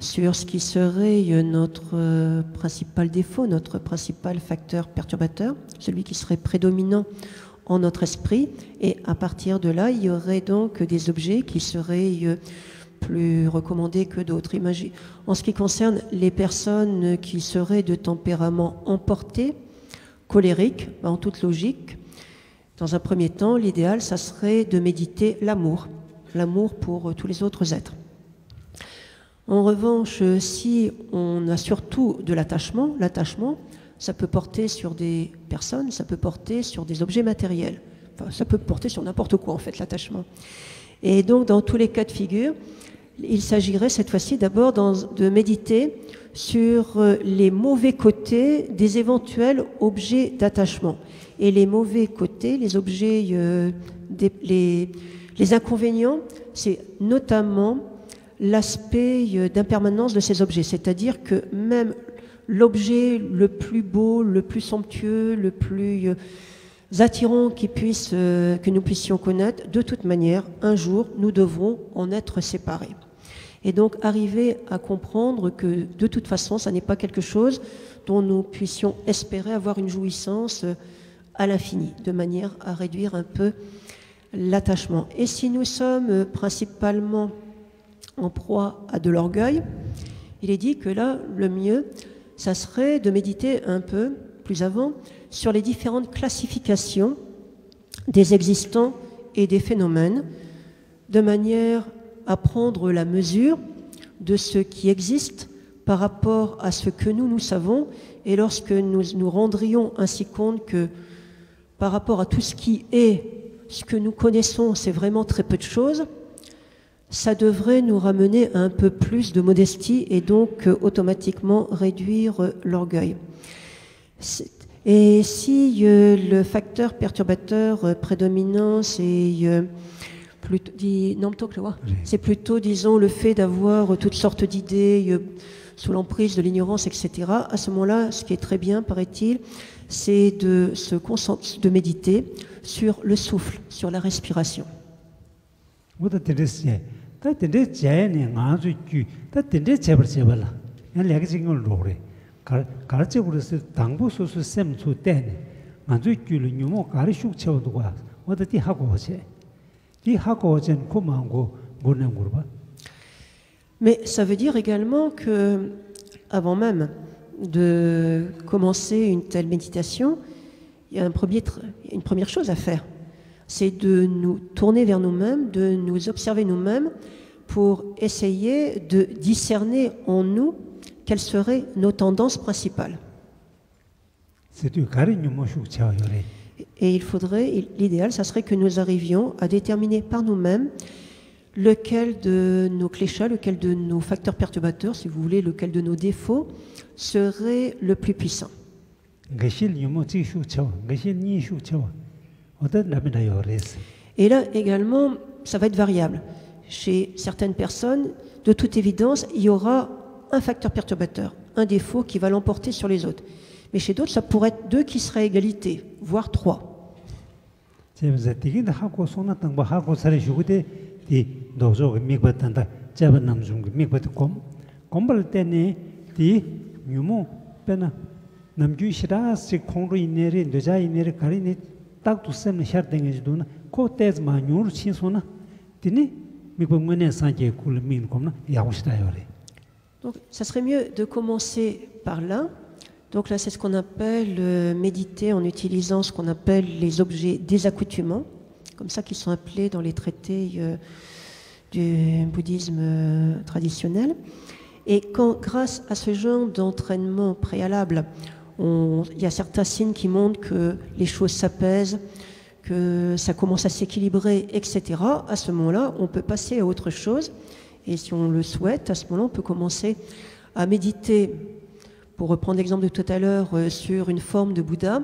Speaker 2: sur ce qui serait notre principal défaut, notre principal facteur perturbateur, celui qui serait prédominant en notre esprit. Et à partir de là, il y aurait donc des objets qui seraient plus recommandés que d'autres. En ce qui concerne les personnes qui seraient de tempérament emporté, colérique, en toute logique, dans un premier temps, l'idéal, ça serait de méditer l'amour pour tous les autres êtres. En revanche, si on a surtout de l'attachement, ça peut porter sur des personnes, ça peut porter sur des objets matériels. Enfin, ça peut porter sur n'importe quoi, en fait, l'attachement. Et donc, dans tous les cas de figure, il s'agirait cette fois-ci d'abord de méditer sur les mauvais côtés des éventuels objets d'attachement. Et les mauvais côtés, les objets, les inconvénients, c'est notamment l'aspect d'impermanence de ces objets. C'est-à-dire que même l'objet le plus beau, le plus somptueux, le plus attirant que nous puissions connaître, de toute manière, un jour, nous devrons en être séparés. Et donc arriver à comprendre que de toute façon, ça n'est pas quelque chose dont nous puissions espérer avoir une jouissance à l'infini, de manière à réduire un peu l'attachement. Et si nous sommes principalement en proie à de l'orgueil, il est dit que là, le mieux, ça serait de méditer un peu plus avant sur les différentes classifications des existants et des phénomènes, de manière à prendre la mesure de ce qui existe par rapport à ce que nous savons, et lorsque nous nous rendrions ainsi compte que par rapport à tout ce qui est, ce que nous connaissons, c'est vraiment très peu de choses, ça devrait nous ramener à un peu plus de modestie et donc automatiquement réduire l'orgueil. Et si le facteur perturbateur prédominant, c'est plutôt, disons, le fait d'avoir toutes sortes d'idées sous l'emprise de l'ignorance, etc., à ce moment-là, ce qui est très bien, paraît-il, c'est de méditer sur le souffle, sur la respiration. Mais ça veut dire également que, avant même de commencer une telle méditation, il y a une première chose à faire, c'est de nous tourner vers nous-mêmes, de nous observer nous-mêmes pour essayer de discerner en nous quelles seraient nos tendances principales. Et l'idéal, ça serait que nous arrivions à déterminer par nous-mêmes lequel de nos clichés, lequel de nos facteurs perturbateurs, si vous voulez, lequel de nos défauts serait le plus puissant. Et là également, ça va être variable. Chez certaines personnes, de toute évidence, il y aura un facteur perturbateur, un défaut qui va l'emporter sur les autres. Mais chez d'autres, ça pourrait être 2 qui seraient à égalité, voire 3. Donc, ça serait mieux de commencer par là. Donc là, c'est ce qu'on appelle méditer en utilisant ce qu'on appelle les objets désaccoutumants, comme ça qu'ils sont appelés dans les traités du bouddhisme traditionnel. Et quand, grâce à ce genre d'entraînement préalable, il y a certains signes qui montrent que les choses s'apaisent, que ça commence à s'équilibrer, etc., à ce moment-là, on peut passer à autre chose. Et si on le souhaite, à ce moment-là, on peut commencer à méditer, pour reprendre l'exemple de tout à l'heure, sur une forme de Bouddha,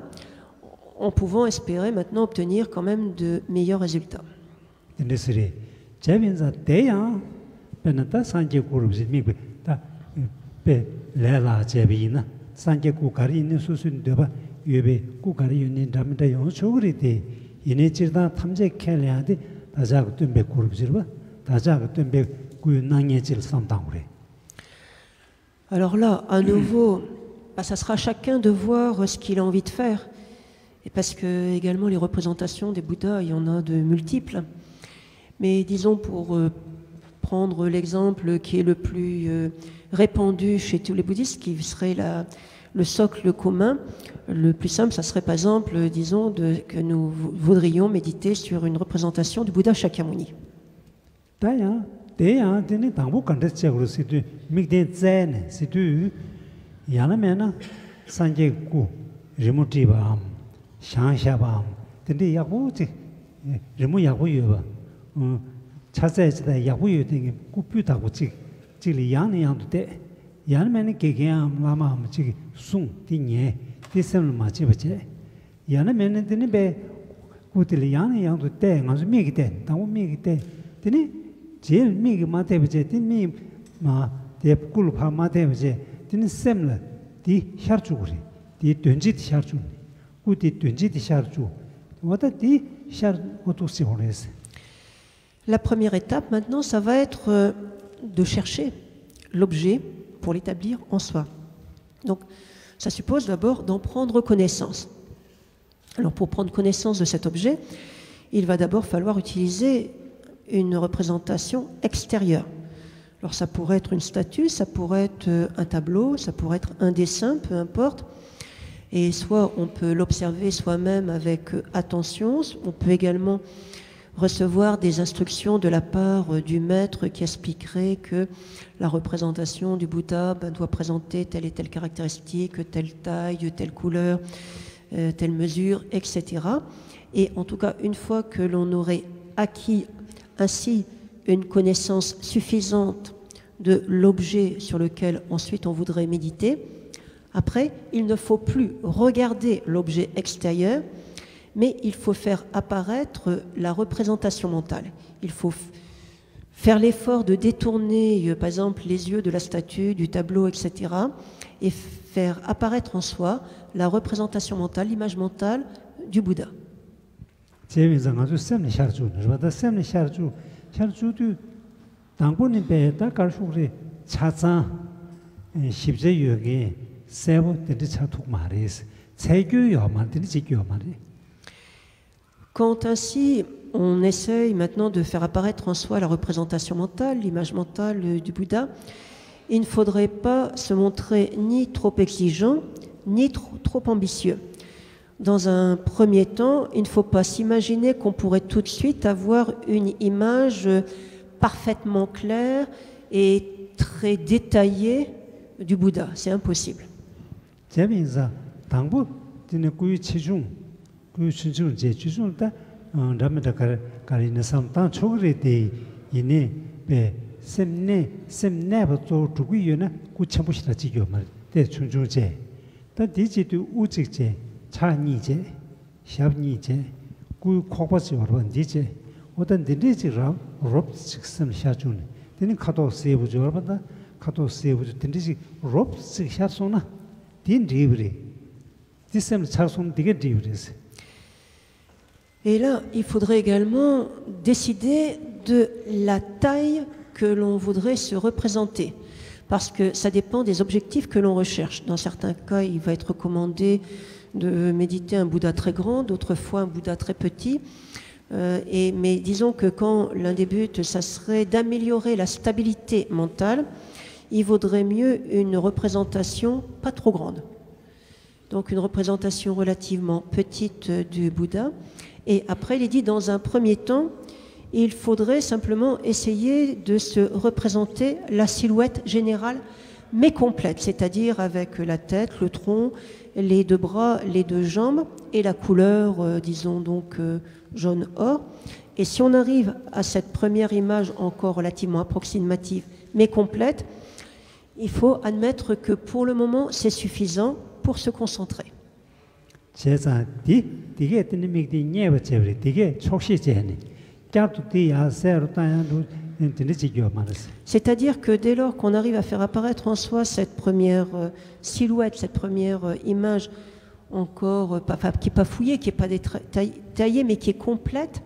Speaker 2: en pouvant espérer maintenant obtenir quand même de meilleurs résultats. Alors là, à nouveau, ça sera à chacun de voir ce qu'il a envie de faire. Et parce que également les représentations des Bouddhas, il y en a de multiples. Mais disons, pour prendre l'exemple qui est le plus répandu chez tous les bouddhistes, qui serait le socle commun, le plus simple, ça serait par exemple, disons, que nous voudrions méditer sur une représentation du Bouddha Shakyamuni. La première étape maintenant, ça va être de chercher l'objet pour l'établir en soi. Donc, ça suppose d'abord d'en prendre connaissance. Alors, pour prendre connaissance de cet objet, il va d'abord falloir utiliser une représentation extérieure. Alors, ça pourrait être une statue, ça pourrait être un tableau, ça pourrait être un dessin, peu importe. Et soit on peut l'observer soi-même avec attention, on peut également recevoir des instructions de la part du maître qui expliquerait que la représentation du Bouddha doit présenter telle et telle caractéristique, telle taille, telle couleur, telle mesure, etc. Et en tout cas, une fois que l'on aurait acquis ainsi une connaissance suffisante de l'objet sur lequel ensuite on voudrait méditer, après, il ne faut plus regarder l'objet extérieur, mais il faut faire apparaître la représentation mentale. Il faut faire l'effort de détourner, par exemple, les yeux de la statue, du tableau, etc., et faire apparaître en soi la représentation mentale, l'image mentale du Bouddha. Quand ainsi on essaye maintenant de faire apparaître en soi la représentation mentale, l'image mentale du Bouddha, il ne faudrait pas se montrer ni trop exigeant, ni trop ambitieux. Dans un premier temps, il ne faut pas s'imaginer qu'on pourrait tout de suite avoir une image parfaitement claire et très détaillée du Bouddha. C'est impossible.
Speaker 1: 그 코바지 여러분 디제 어떤 딘디지라 롭식섬 샤준 되는 카도 세부죠 여러분다 카도 세부죠 딘디지 롭식 샤소나 딘디브리 디섬 차손 되게 디브리스.
Speaker 2: Et là, il faudrait également décider de la taille que l'on voudrait se représenter, parce que ça dépend des objectifs que l'on recherche. Dans certains cas, il va être recommandé de méditer un Bouddha très grand, d'autres fois un Bouddha très petit. Mais disons que quand l'un des buts, ça serait d'améliorer la stabilité mentale, il vaudrait mieux une représentation pas trop grande. Donc une représentation relativement petite du Bouddha. Et après, il est dit, dans un premier temps, il faudrait simplement essayer de se représenter la silhouette générale, mais complète, c'est-à-dire avec la tête, le tronc, les deux bras, les deux jambes, et la couleur, disons donc jaune-or. Et si on arrive à cette première image encore relativement approximative, mais complète, il faut admettre que pour le moment, c'est suffisant pour se concentrer. C'est-à-dire que dès lors qu'on arrive à faire apparaître en soi cette première silhouette, cette première image encore qui n'est pas fouillée, qui n'est pas taillée, mais qui est complète,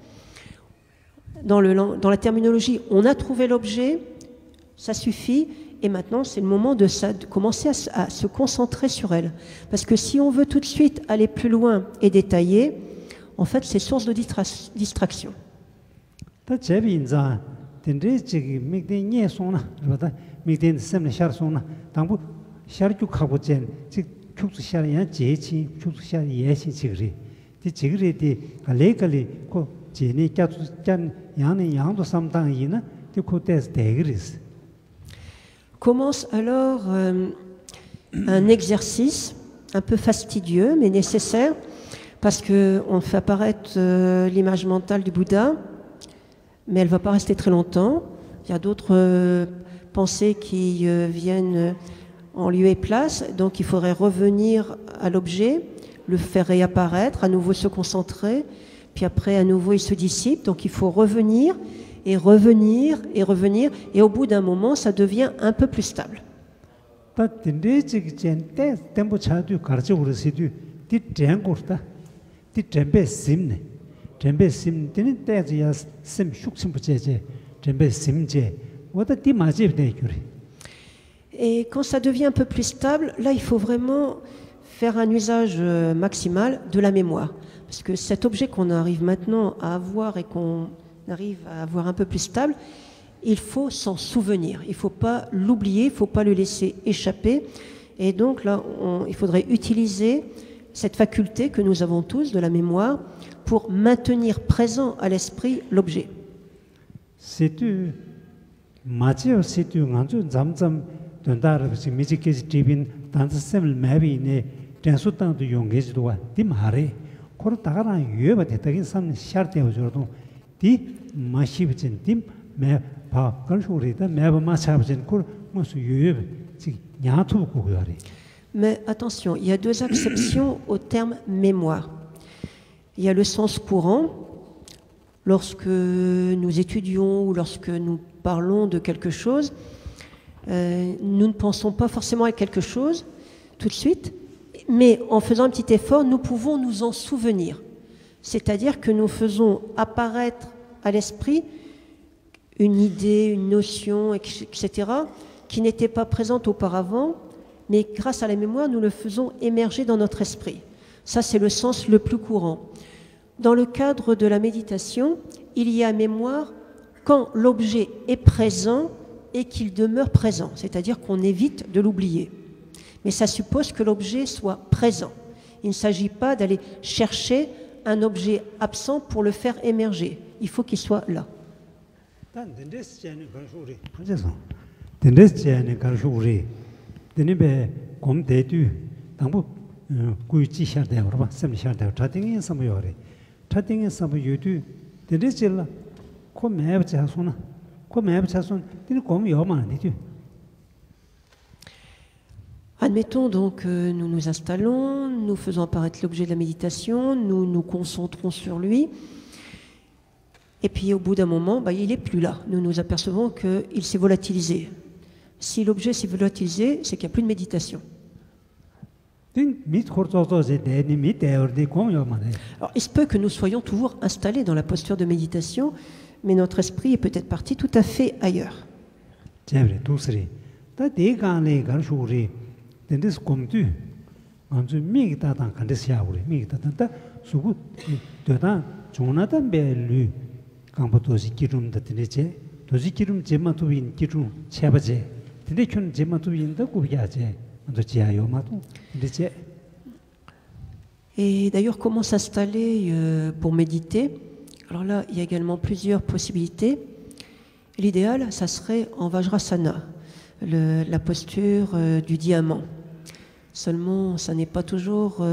Speaker 2: dans la terminologie, on a trouvé l'objet, ça suffit. Et maintenant, c'est le moment de commencer à se concentrer sur elle. Parce que si on veut tout de suite aller plus loin et détailler, en fait, c'est source de distraction. Commence alors un exercice un peu fastidieux mais nécessaire parce qu'on fait apparaître l'image mentale du Bouddha, mais elle ne va pas rester très longtemps. Il y a d'autres pensées qui viennent en lieu et place, donc il faudrait revenir à l'objet, le faire réapparaître, à nouveau se concentrer, puis après à nouveau il se dissipe, donc il faut revenir et revenir, et au bout d'un moment, ça devient un peu plus stable. Et quand ça devient un peu plus stable, là, il faut vraiment faire un usage maximal de la mémoire. Parce que cet objet qu'on arrive maintenant à avoir et qu'on arrive à avoir un peu plus stable, il faut s'en souvenir. Il ne faut pas l'oublier, il ne faut pas le laisser échapper. Et donc là, il faudrait utiliser cette faculté que nous avons tous de la mémoire pour maintenir présent à l'esprit l'objet. Mais attention, il y a deux acceptions au terme mémoire. Il y a le sens courant, lorsque nous étudions ou lorsque nous parlons de quelque chose, nous ne pensons pas forcément à quelque chose tout de suite, mais en faisant un petit effort, nous pouvons nous en souvenir. C'est-à-dire que nous faisons apparaître à l'esprit une idée, une notion, etc., qui n'était pas présente auparavant, mais grâce à la mémoire, nous le faisons émerger dans notre esprit. Ça, c'est le sens le plus courant. Dans le cadre de la méditation, il y a mémoire quand l'objet est présent et qu'il demeure présent, c'est-à-dire qu'on évite de l'oublier. Mais ça suppose que l'objet soit présent. Il ne s'agit pas d'aller chercher un objet absent pour le faire émerger. Il faut qu'il soit là. Admettons donc que nous nous installons, nous faisons apparaître l'objet de la méditation, nous nous concentrons sur lui, et puis au bout d'un moment, il n'est plus là. Nous nous apercevons qu'il s'est volatilisé. Si l'objet s'est volatilisé, c'est qu'il n'y a plus de méditation. Alors, il se peut que nous soyons toujours installés dans la posture de méditation, mais notre esprit est peut-être parti tout à fait ailleurs. Et d'ailleurs, comment s'installer pour méditer? Alors là, il y a également plusieurs possibilités. L'idéal, ça serait en Vajrasana, la posture du diamant. Seulement, ça n'est pas toujours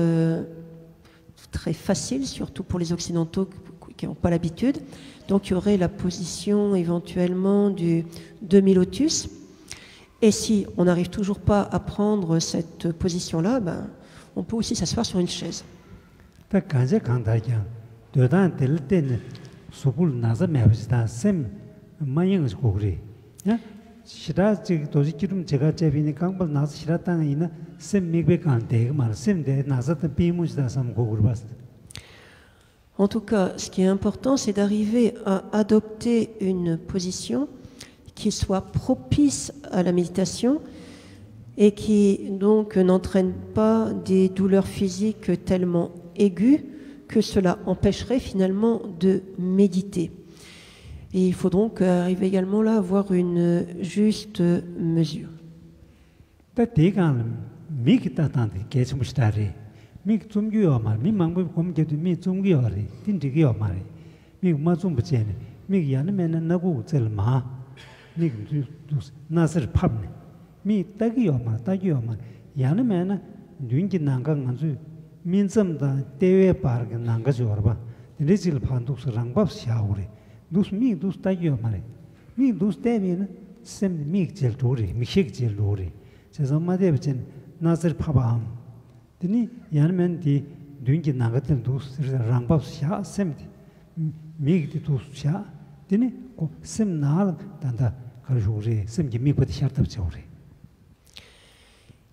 Speaker 2: très facile, surtout pour les Occidentaux qui n'ont pas l'habitude. Donc, il y aurait la position éventuellement du demi-lotus. Et si on n'arrive toujours pas à prendre cette position-là, on peut aussi s'asseoir sur une chaise. En tout cas, ce qui est important, c'est d'arriver à adopter une position qui soit propice à la méditation et qui donc n'entraîne pas des douleurs physiques tellement aiguës que cela empêcherait finalement de méditer. Et il faut donc arriver également là à avoir une juste mesure.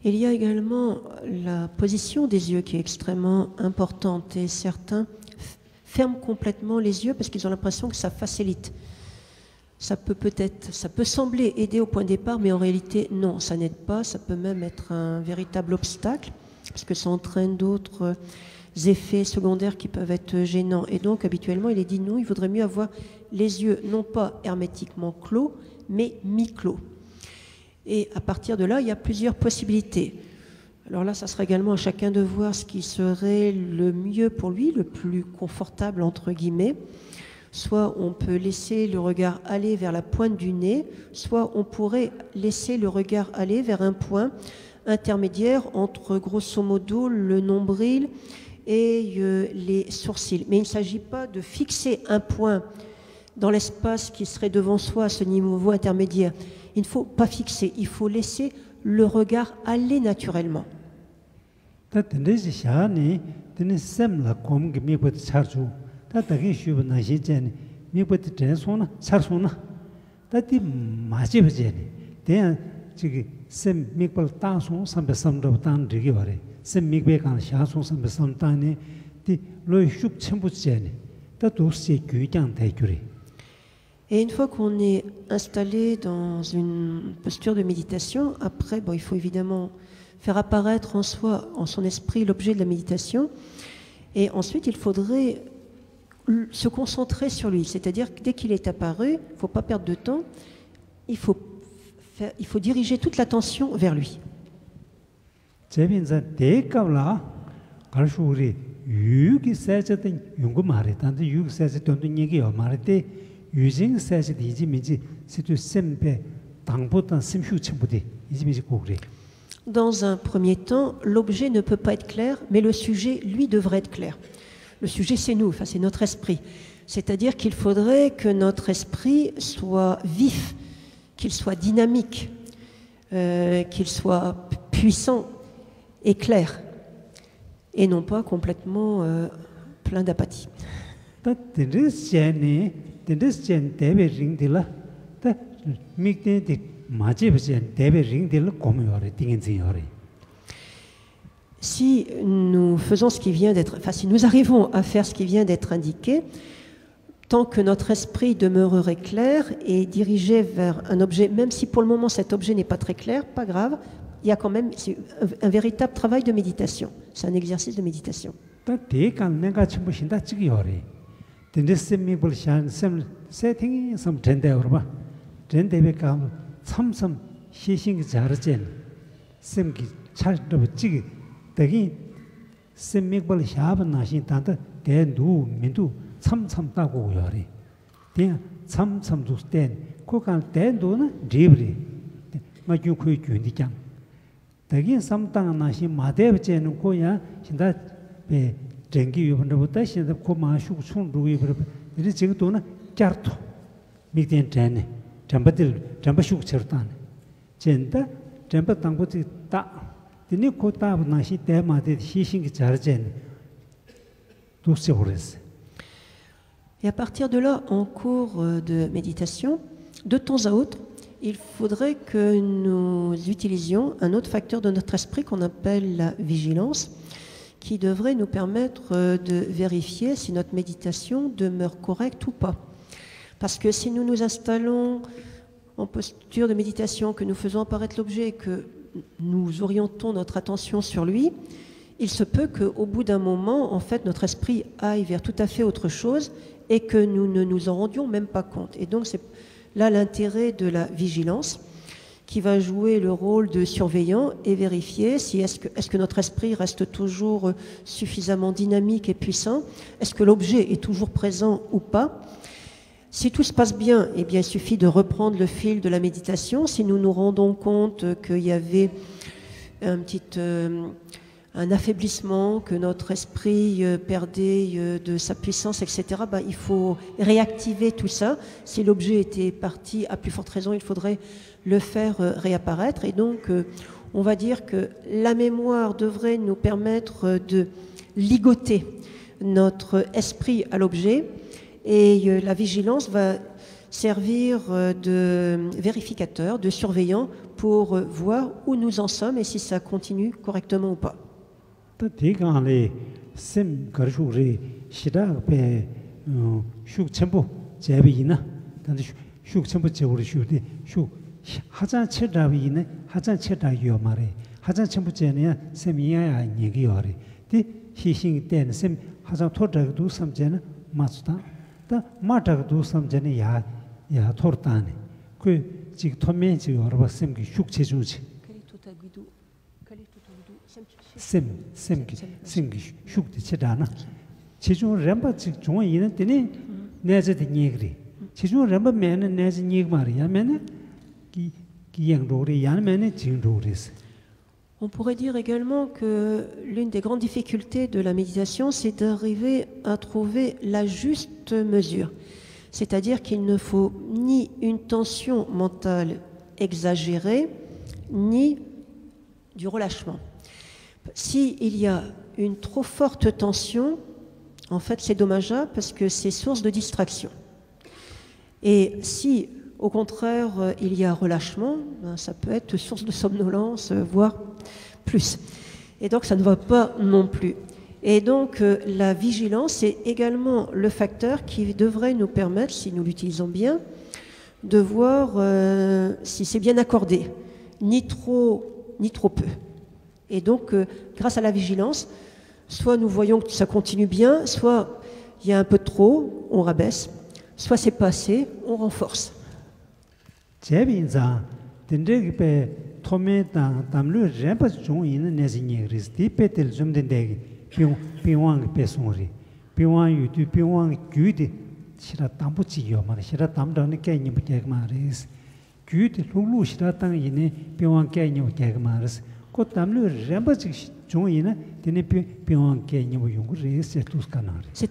Speaker 2: Il y a également la position des yeux qui est extrêmement importante et certains ferment complètement les yeux parce qu'ils ont l'impression que ça facilite. Ça peut sembler aider au point de départ, mais en réalité, non, ça n'aide pas. Ça peut même être un véritable obstacle parce que ça entraîne d'autres effets secondaires qui peuvent être gênants. Et donc, habituellement, il est dit non, il vaudrait mieux avoir les yeux non pas hermétiquement clos, mais mi-clos. Et à partir de là, il y a plusieurs possibilités. Alors là, ça sera également à chacun de voir ce qui serait le mieux pour lui, le plus confortable, entre guillemets. Soit on peut laisser le regard aller vers la pointe du nez, soit on pourrait laisser le regard aller vers un point intermédiaire entre, grosso modo, le nombril et les sourcils. Mais il ne s'agit pas de fixer un point dans l'espace qui serait devant soi à ce niveau intermédiaire. Il ne faut pas fixer, il faut laisser le regard aller naturellement. Et une fois qu'on est installé dans une posture de méditation, après, il faut évidemment faire apparaître en soi, en son esprit, l'objet de la méditation. Et ensuite, il faudrait se concentrer sur lui. C'est-à-dire que dès qu'il est apparu, il ne faut pas perdre de temps, il faut diriger toute l'attention vers lui. Dans un premier temps, l'objet ne peut pas être clair, mais le sujet, lui, devrait être clair. Le sujet, c'est nous, c'est notre esprit. C'est-à-dire qu'il faudrait que notre esprit soit vif, qu'il soit dynamique, qu'il soit puissant et clair, et non pas complètement plein d'apathie.
Speaker 1: 다 딘데스제니 딘데스젠 대베 링딜라 다 미크데디 마제베젠 대베 링딜 고메요레 띵엔지요레.
Speaker 2: Si nous faisons ce qui vient d'être, enfin si nous arrivons à faire ce qui vient d'être indiqué, tant que notre esprit demeurerait clair et dirigé vers un objet, même si pour le moment cet objet n'est pas très clair, pas grave, il y a quand même un véritable travail de méditation. C'est un exercice de méditation.
Speaker 1: 다 대간 내가 전부 신다 찌기요레. 딘데스미 볼샤는 셈 세팅이 섬 된대 그러봐. 된대베 감 참섬 시신기 자르젠 셈기 차르도 찌기 대기 셈미 볼샤는 나신 단다 대누 민두 참참다고 요레. 대 참참도 된 고간 대누는 리브리. 마주 코이 균디장. 대기 삼당 나신 마대베제는 고야 신다 배 전기 유분부터 신다 고마슈 충루이 버려. 이제 지금 돈은 짜르토 미된 전에 잠바슈 쳐르단. 전다 잠바 당부지 딱 디니 코타브 나시 때마다 시신기 자르젠 도스 버렸어.
Speaker 2: Et à partir de là, en cours de méditation, de temps à autre, il faudrait que nous utilisions un autre facteur de notre esprit qu'on appelle la vigilance, qui devrait nous permettre de vérifier si notre méditation demeure correcte ou pas. Parce que si nous nous installons en posture de méditation, que nous faisons apparaître l'objet et que nous orientons notre attention sur lui, il se peut qu'au bout d'un moment, en fait, notre esprit aille vers tout à fait autre chose et que nous ne nous en rendions même pas compte. Et donc, c'est là l'intérêt de la vigilance, qui va jouer le rôle de surveillant et vérifier si est-ce que notre esprit reste toujours suffisamment dynamique et puissant, est-ce que l'objet est toujours présent ou pas. Si tout se passe bien, eh bien, il suffit de reprendre le fil de la méditation. Si nous nous rendons compte qu'il y avait un affaiblissement, que notre esprit perdait de sa puissance, etc., il faut réactiver tout ça. Si l'objet était parti, à plus forte raison, il faudrait le faire réapparaître. Et donc, on va dire que la mémoire devrait nous permettre de ligoter notre esprit à l'objet, et la vigilance va servir de vérificateur, de surveillant pour voir où nous en sommes et si ça continue correctement ou pas.
Speaker 1: 대강에 셈 거르슈리 시다베 슉 첨부 제비이나 근데 슉 첨부 제우리 슈디 슉 하자 체다비이네 하자 체다요 말에 하자 첨부 제네야 셈이야 얘기요리 디 희싱 때는 셈 하자 토다도 삼제는 맞다 다 마다도 삼제는 야 토르다네 그 지금 토면 지금 여러 번 셈기 슉 제주지 셈기 슉디 치다나 지중 렘바 즉 중원 이는 때니 내제디 얘기리 지중 렘바 매는 내제 얘기 말이야 매는 기양로리 야매는 진로리스.
Speaker 2: On pourrait dire également que l'une des grandes difficultés de la méditation, c'est d'arriver à trouver la juste mesure. C'est-à-dire qu'il ne faut ni une tension mentale exagérée, ni du relâchement. S'il y a une trop forte tension, en fait, c'est dommageable parce que c'est source de distraction. Et si, au contraire, il y a relâchement, ça peut être source de somnolence, voire plus. Et donc, ça ne va pas non plus. Et donc, la vigilance est également le facteur qui devrait nous permettre, si nous l'utilisons bien, de voir si c'est bien accordé, ni trop peu. Et donc, grâce à la vigilance, soit nous voyons que ça continue bien, soit il y a un peu trop, on rabaisse, soit c'est pas assez, on renforce. C'est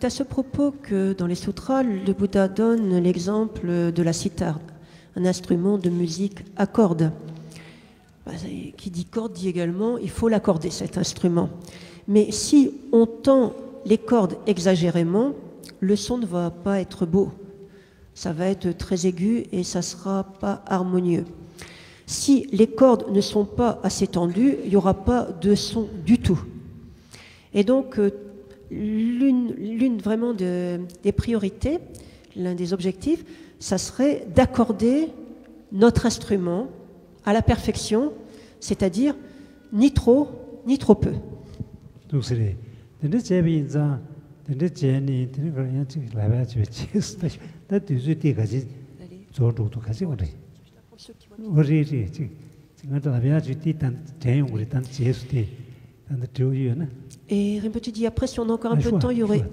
Speaker 2: à ce propos que dans les sutras, le Bouddha donne l'exemple de la sitar, un instrument de musique à cordes. qui dit corde dit également il faut l'accorder cet instrument. Mais si on tend les cordes exagérément, le son ne va pas être beau. Ça va être très aigu et ça ne sera pas harmonieux. Si les cordes ne sont pas assez tendues, il n'y aura pas de son du tout. Et donc, l'une vraiment des priorités, l'un des objectifs, ça serait d'accorder notre instrument à la perfection, c'est-à-dire ni trop, ni trop peu.
Speaker 1: Donc, c'est
Speaker 2: et Rinpoche dit après, si on a encore un peu de temps, il y aurait.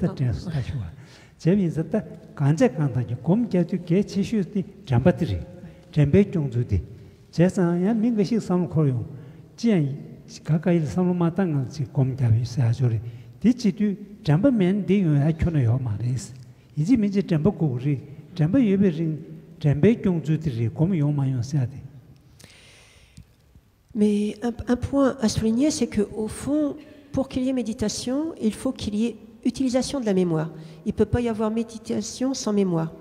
Speaker 2: Mais un point à souligner, c'est qu'au fond, pour qu'il y ait méditation, il faut qu'il y ait utilisation de la mémoire. Il ne peut pas y avoir méditation sans mémoire.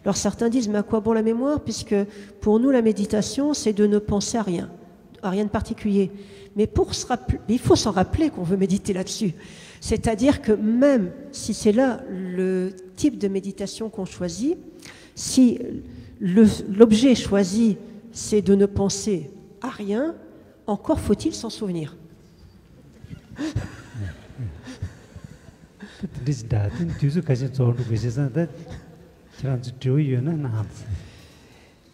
Speaker 2: Alors certains disent, mais à quoi bon la mémoire? Puisque pour nous, la méditation, c'est de ne penser à rien de particulier. Mais il faut s'en rappeler qu'on veut méditer là-dessus. C'est-à-dire que même si c'est là le type de méditation qu'on choisit, si l'objet choisi, c'est de ne penser à rien, encore faut-il s'en souvenir.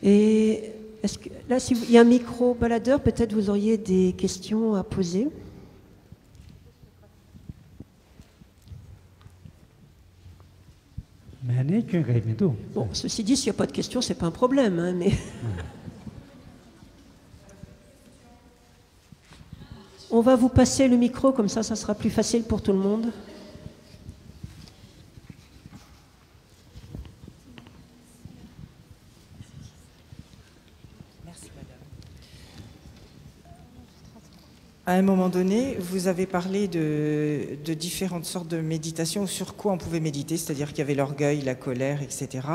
Speaker 2: Et est-ce que là, s'il y a un micro baladeur, peut-être vous auriez des questions à poser. Bon, ceci dit, s'il n'y a pas de questions, c'est pas un problème, hein, mais on va vous passer le micro, comme ça sera plus facile pour tout le monde.
Speaker 3: Merci, madame. À un moment donné, vous avez parlé de différentes sortes de méditation, sur quoi on pouvait méditer, c'est-à-dire qu'il y avait l'orgueil, la colère, etc.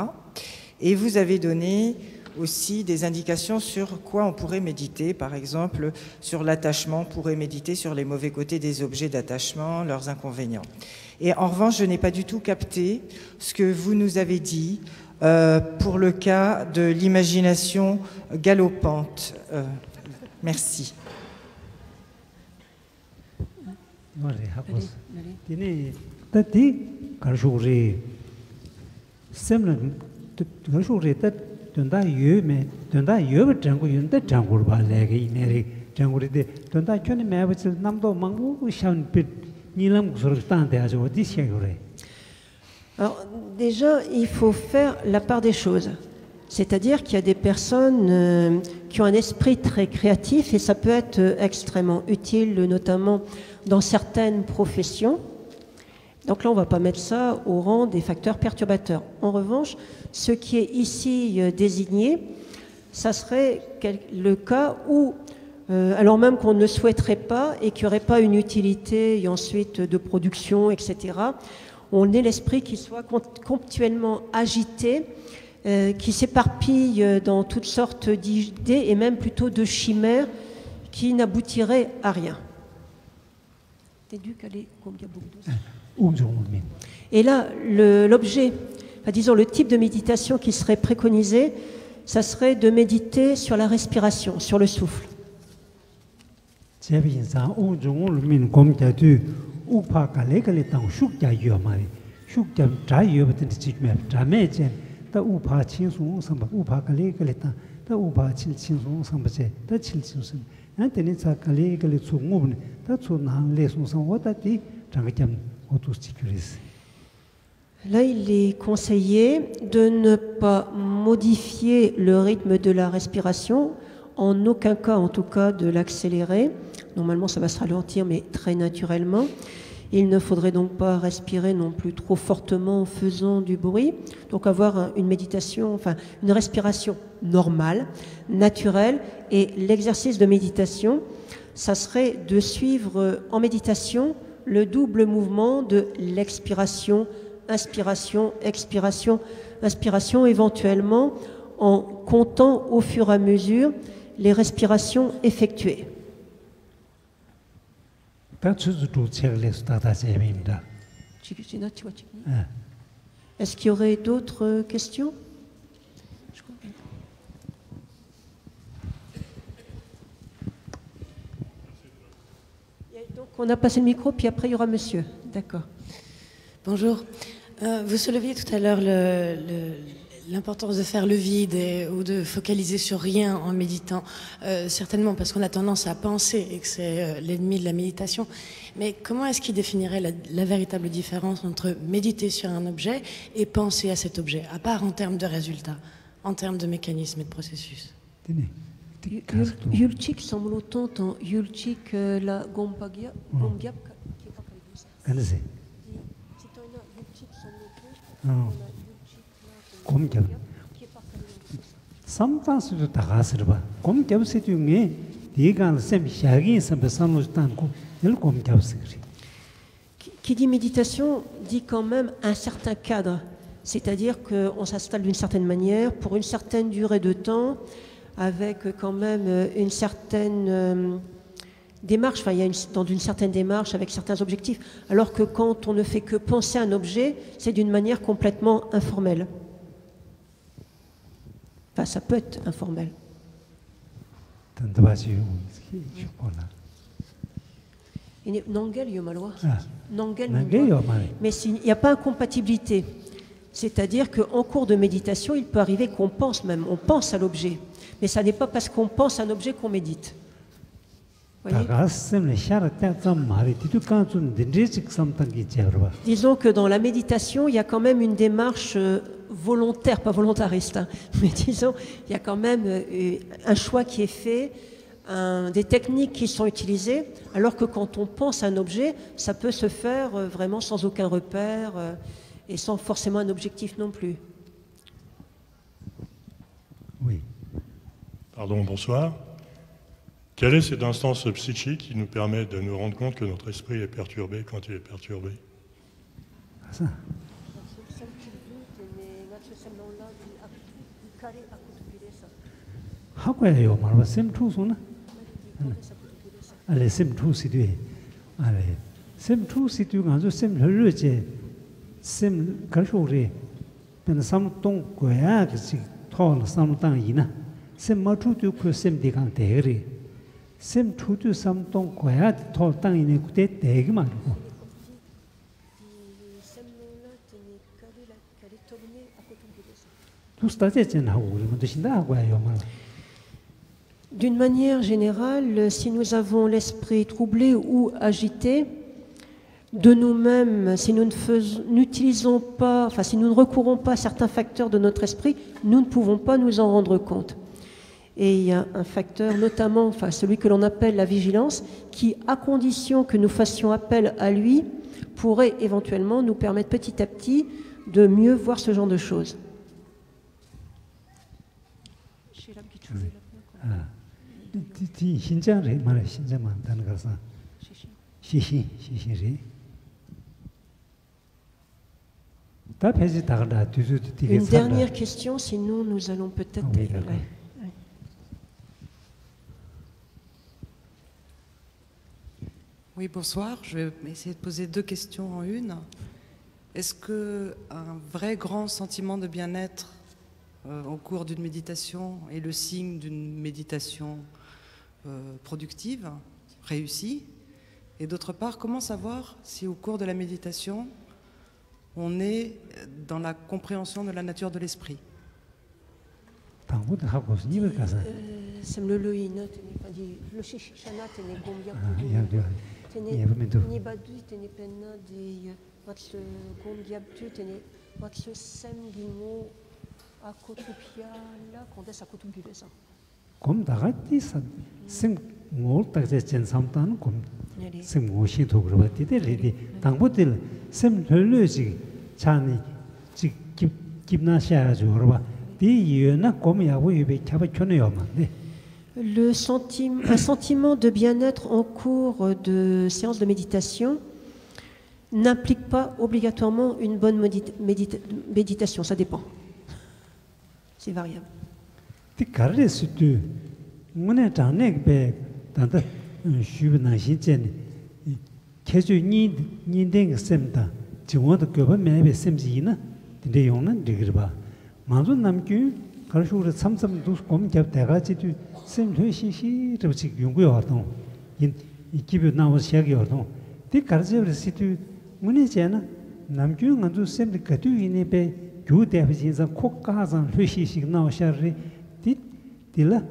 Speaker 3: Et vous avez donné aussi des indications sur quoi on pourrait méditer, par exemple sur l'attachement, on pourrait méditer sur les mauvais côtés des objets d'attachement, leurs inconvénients. Et en revanche, je n'ai pas du tout capté ce que vous nous avez dit pour le cas de l'imagination galopante. Merci.
Speaker 2: Alors déjà, il faut faire la part des choses. C'est-à-dire qu'il y a des personnes qui ont un esprit très créatif et ça peut être extrêmement utile, notamment dans certaines professions. Donc là, on ne va pas mettre ça au rang des facteurs perturbateurs. En revanche, ce qui est ici désigné, ça serait le cas où, alors même qu'on ne souhaiterait pas et qu'il n'y aurait pas une utilité et ensuite de production, etc., on ait l'esprit qui soit continuellement agité, qui s'éparpille dans toutes sortes d'idées et même plutôt de chimères qui n'aboutiraient à rien. Et là, l'objet, disons le type de méditation qui serait préconisé, ça serait de méditer sur la respiration, sur le souffle. Là, il est conseillé de ne pas modifier le rythme de la respiration, en aucun cas, en tout cas, de l'accélérer. Normalement, ça va se ralentir, mais très naturellement. Il ne faudrait donc pas respirer non plus trop fortement en faisant du bruit. Donc avoir une méditation, enfin une respiration normale, naturelle. Et l'exercice de méditation, ça serait de suivre en méditation le double mouvement de l'expiration, inspiration, expiration, inspiration, éventuellement en comptant au fur et à mesure les respirations effectuées. Est-ce qu'il y aurait d'autres questions? Donc on a passé le micro, puis après il y aura monsieur. D'accord.
Speaker 4: Bonjour. Vous souleviez tout à l'heure l'importance de faire le vide ou de focaliser sur rien en méditant, certainement parce qu'on a tendance à penser et que c'est l'ennemi de la méditation. Mais comment est-ce qu'il définirait la véritable différence entre méditer sur un objet et penser à cet objet, à part en termes de résultats, en termes de mécanismes et de processus?
Speaker 2: Yulchik samloton Yulchik la gombagia gombiap
Speaker 1: Sometimes you tagasirba. Kom kyabse tu nge digan sem shagi sem besanlo tan ko il kom kyabsiri.
Speaker 2: Qui dit méditation dit quand même un certain cadre, c'est-à-dire qu'on s'installe d'une certaine manière pour une certaine durée de temps, avec quand même une certaine démarche, enfin il y a dans une certaine démarche avec certains objectifs, alors que quand on ne fait que penser à un objet, c'est d'une manière complètement informelle. Enfin, ça peut être informel. Mais s'il n'y a pas incompatibilité, c'est-à-dire qu'en cours de méditation, il peut arriver qu'on pense même, on pense à l'objet, mais ça n'est pas parce qu'on pense à un objet qu'on médite. Disons que dans la méditation, il y a quand même une démarche volontaire, pas volontariste, hein, mais disons, il y a quand même un choix qui est fait, des techniques qui sont utilisées, alors que quand on pense à un objet, ça peut se faire vraiment sans aucun repère et sans forcément un objectif non plus.
Speaker 1: Oui.
Speaker 5: Pardon, bonsoir. Quelle est cette instance psychique qui nous permet de nous rendre compte que notre esprit est perturbé quand il est perturbé?
Speaker 1: Sem tutu samtong kwaya tol tang ine kute tegi maruko.
Speaker 2: D'une manière générale, si nous avons l'esprit troublé ou agité, de nous-mêmes, si nous n'utilisons pas, enfin si nous ne recourons pas à certains facteurs de notre esprit, nous ne pouvons pas nous en rendre compte. Et il y a un facteur, notamment, enfin celui que l'on appelle la vigilance, qui, à condition que nous fassions appel à lui, pourrait éventuellement nous permettre petit à petit de mieux voir ce genre de choses. Une dernière question, sinon nous allons peut-être...
Speaker 6: Oui, bonsoir. Je vais essayer de poser deux questions en une. Est-ce qu'un vrai grand sentiment de bien-être au cours d'une méditation est le signe d'une méditation productive, réussie? Et d'autre part, comment savoir si au cours de la méditation, on est dans la compréhension de la nature de l'esprit?
Speaker 1: sem mo shi to gro ba ti de le de dang bo de sem le le ji cha ni ji kip na sha ju ro ba di yu na kom ya wo yu be cha ba chone yo ma de.
Speaker 2: Un sentiment de bien-être en cours de séance de méditation n'implique pas obligatoirement une bonne méditation, ça dépend. C'est variable.
Speaker 1: Ti karre su tu ngone ta ne be ta da shu na shi chen ke ju ni deng sem da ji wo de ge ba me be sem ji na de yong na de ge ba ma zu nam gyu kar shu de sam sam du kom jab da ga ji tu sem le shi shi de ji yong gu yo dong in i ki bu na wo xia ge yo dong ti kar je de si tu ngone je na nam gyu ngan zu sem de ga tu ni be gyu de ba ji za ko ka za le shi shi na wo xia ri ti la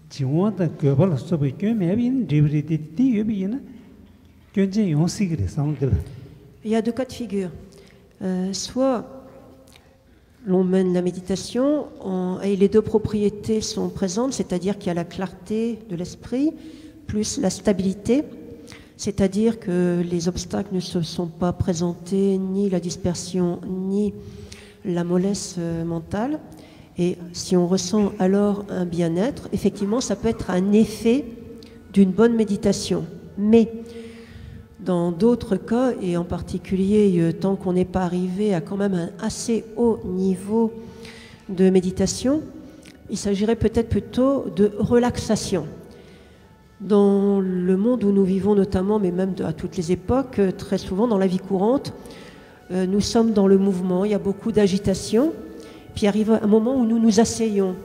Speaker 1: ji wo de ge ba la so be ge me bi ni ri ti yu bi na ge je yong si ge de sang ge la.
Speaker 2: Il y a deux cas de figure. Soit l'on mène la méditation et les deux propriétés sont présentes, c'est-à-dire qu'il y a la clarté de l'esprit plus la stabilité, c'est-à-dire que les obstacles ne se sont pas présentés, ni la dispersion, ni la mollesse mentale. Et si on ressent alors un bien-être, effectivement, ça peut être un effet d'une bonne méditation. Mais dans d'autres cas, et en particulier tant qu'on n'est pas arrivé à quand même un assez haut niveau de méditation, il s'agirait peut-être plutôt de relaxation. Dans le monde où nous vivons notamment, mais même à toutes les époques, très souvent dans la vie courante, nous sommes dans le mouvement, il y a beaucoup d'agitation, puis arrive un moment où nous nous asseyons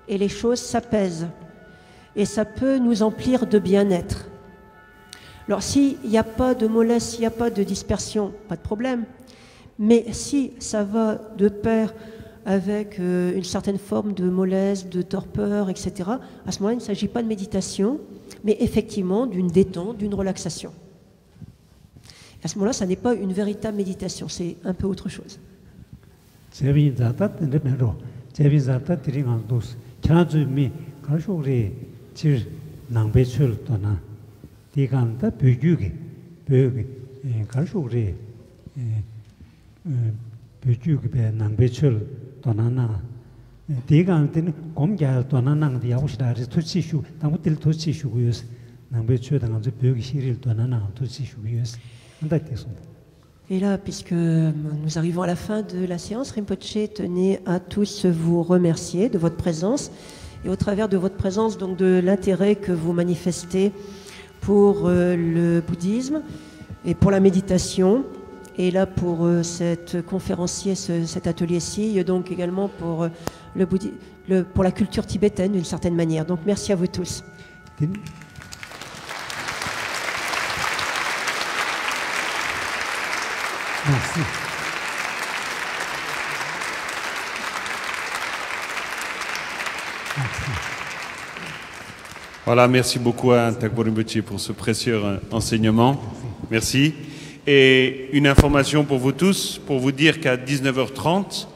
Speaker 2: et les choses s'apaisent et ça peut nous emplir de bien-être. Alors s'il n'y a pas de mollesse, s'il n'y a pas de dispersion, pas de problème. Mais si ça va de pair avec une certaine forme de mollesse, de torpeur, etc., à ce moment-là, il ne s'agit pas de méditation, mais effectivement d'une détente, d'une relaxation. À ce moment-là, ça n'est pas une véritable méditation, c'est un peu autre chose.
Speaker 1: 디간다 뷰규게 가르쇼그레 뷰규게 낭베철 도나나 디간데는 공갸 도나나데 야우시다리 투치슈 당부들 투치슈고요스 낭베철 당한저 뷰기 시릴 도나나 투치슈고요스 안다테스.
Speaker 2: Et là, puisque nous arrivons à la fin de la séance, Rinpoché tenait à tous vous remercier de votre présence et au travers de votre présence, donc de l'intérêt que vous manifestez pour le bouddhisme et pour la méditation, et là pour cette conférencier, cet atelier-ci, donc également pour, pour la culture tibétaine d'une certaine manière. Donc merci à vous tous.
Speaker 1: Merci.
Speaker 7: Voilà, merci beaucoup à Tagpo Rinpoché pour ce précieux enseignement. Merci. Et une information pour vous tous, pour vous dire qu'à 19h30,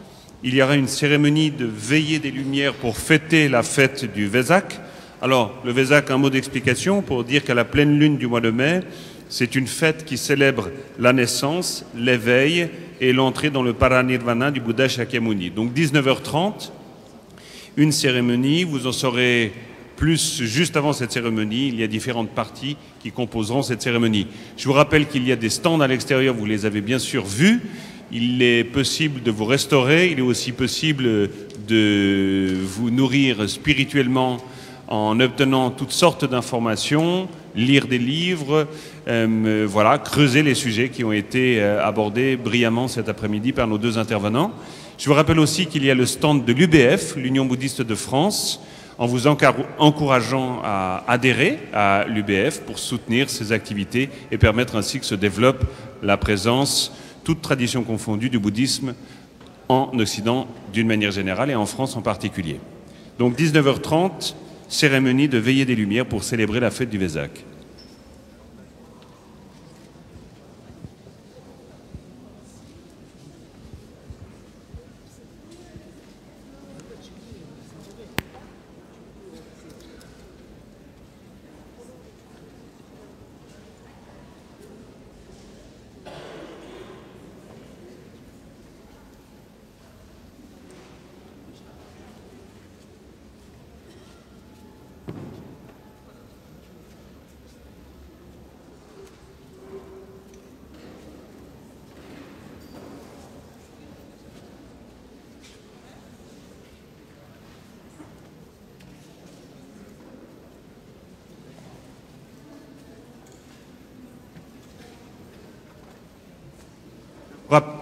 Speaker 7: il y aura une cérémonie de veillée des Lumières pour fêter la fête du Vesak. Alors, le Vesak, un mot d'explication pour dire qu'à la pleine lune du mois de mai, c'est une fête qui célèbre la naissance, l'éveil et l'entrée dans le paranirvana du Bouddha Shakyamuni. Donc 19h30, une cérémonie, vous en saurez plus juste avant cette cérémonie. Il y a différentes parties qui composeront cette cérémonie. Je vous rappelle qu'il y a des stands à l'extérieur, vous les avez bien sûr vus. Il est possible de vous restaurer, il est aussi possible de vous nourrir spirituellement en obtenant toutes sortes d'informations, lire des livres, voilà, creuser les sujets qui ont été abordés brillamment cet après-midi par nos deux intervenants. Je vous rappelle aussi qu'il y a le stand de l'UBF, l'Union bouddhiste de France, en vous encourageant à adhérer à l'UBF pour soutenir ces activités et permettre ainsi que se développe la présence, toute tradition confondue, du bouddhisme en Occident d'une manière générale et en France en particulier. Donc 19h30, cérémonie de veillée des Lumières pour célébrer la fête du Vesak.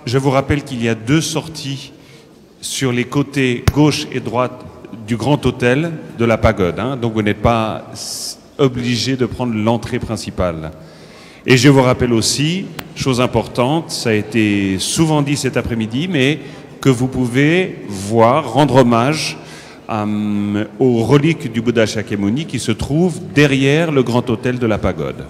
Speaker 7: Je vous rappelle qu'il y a 2 sorties sur les côtés gauche et droite du grand hôtel de la pagode, hein, donc vous n'êtes pas obligé de prendre l'entrée principale. Et je vous rappelle aussi, chose importante, ça a été souvent dit cet après-midi, mais que vous pouvez voir, rendre hommage aux reliques du Bouddha Shakyamuni qui se trouvent derrière le grand hôtel de la pagode.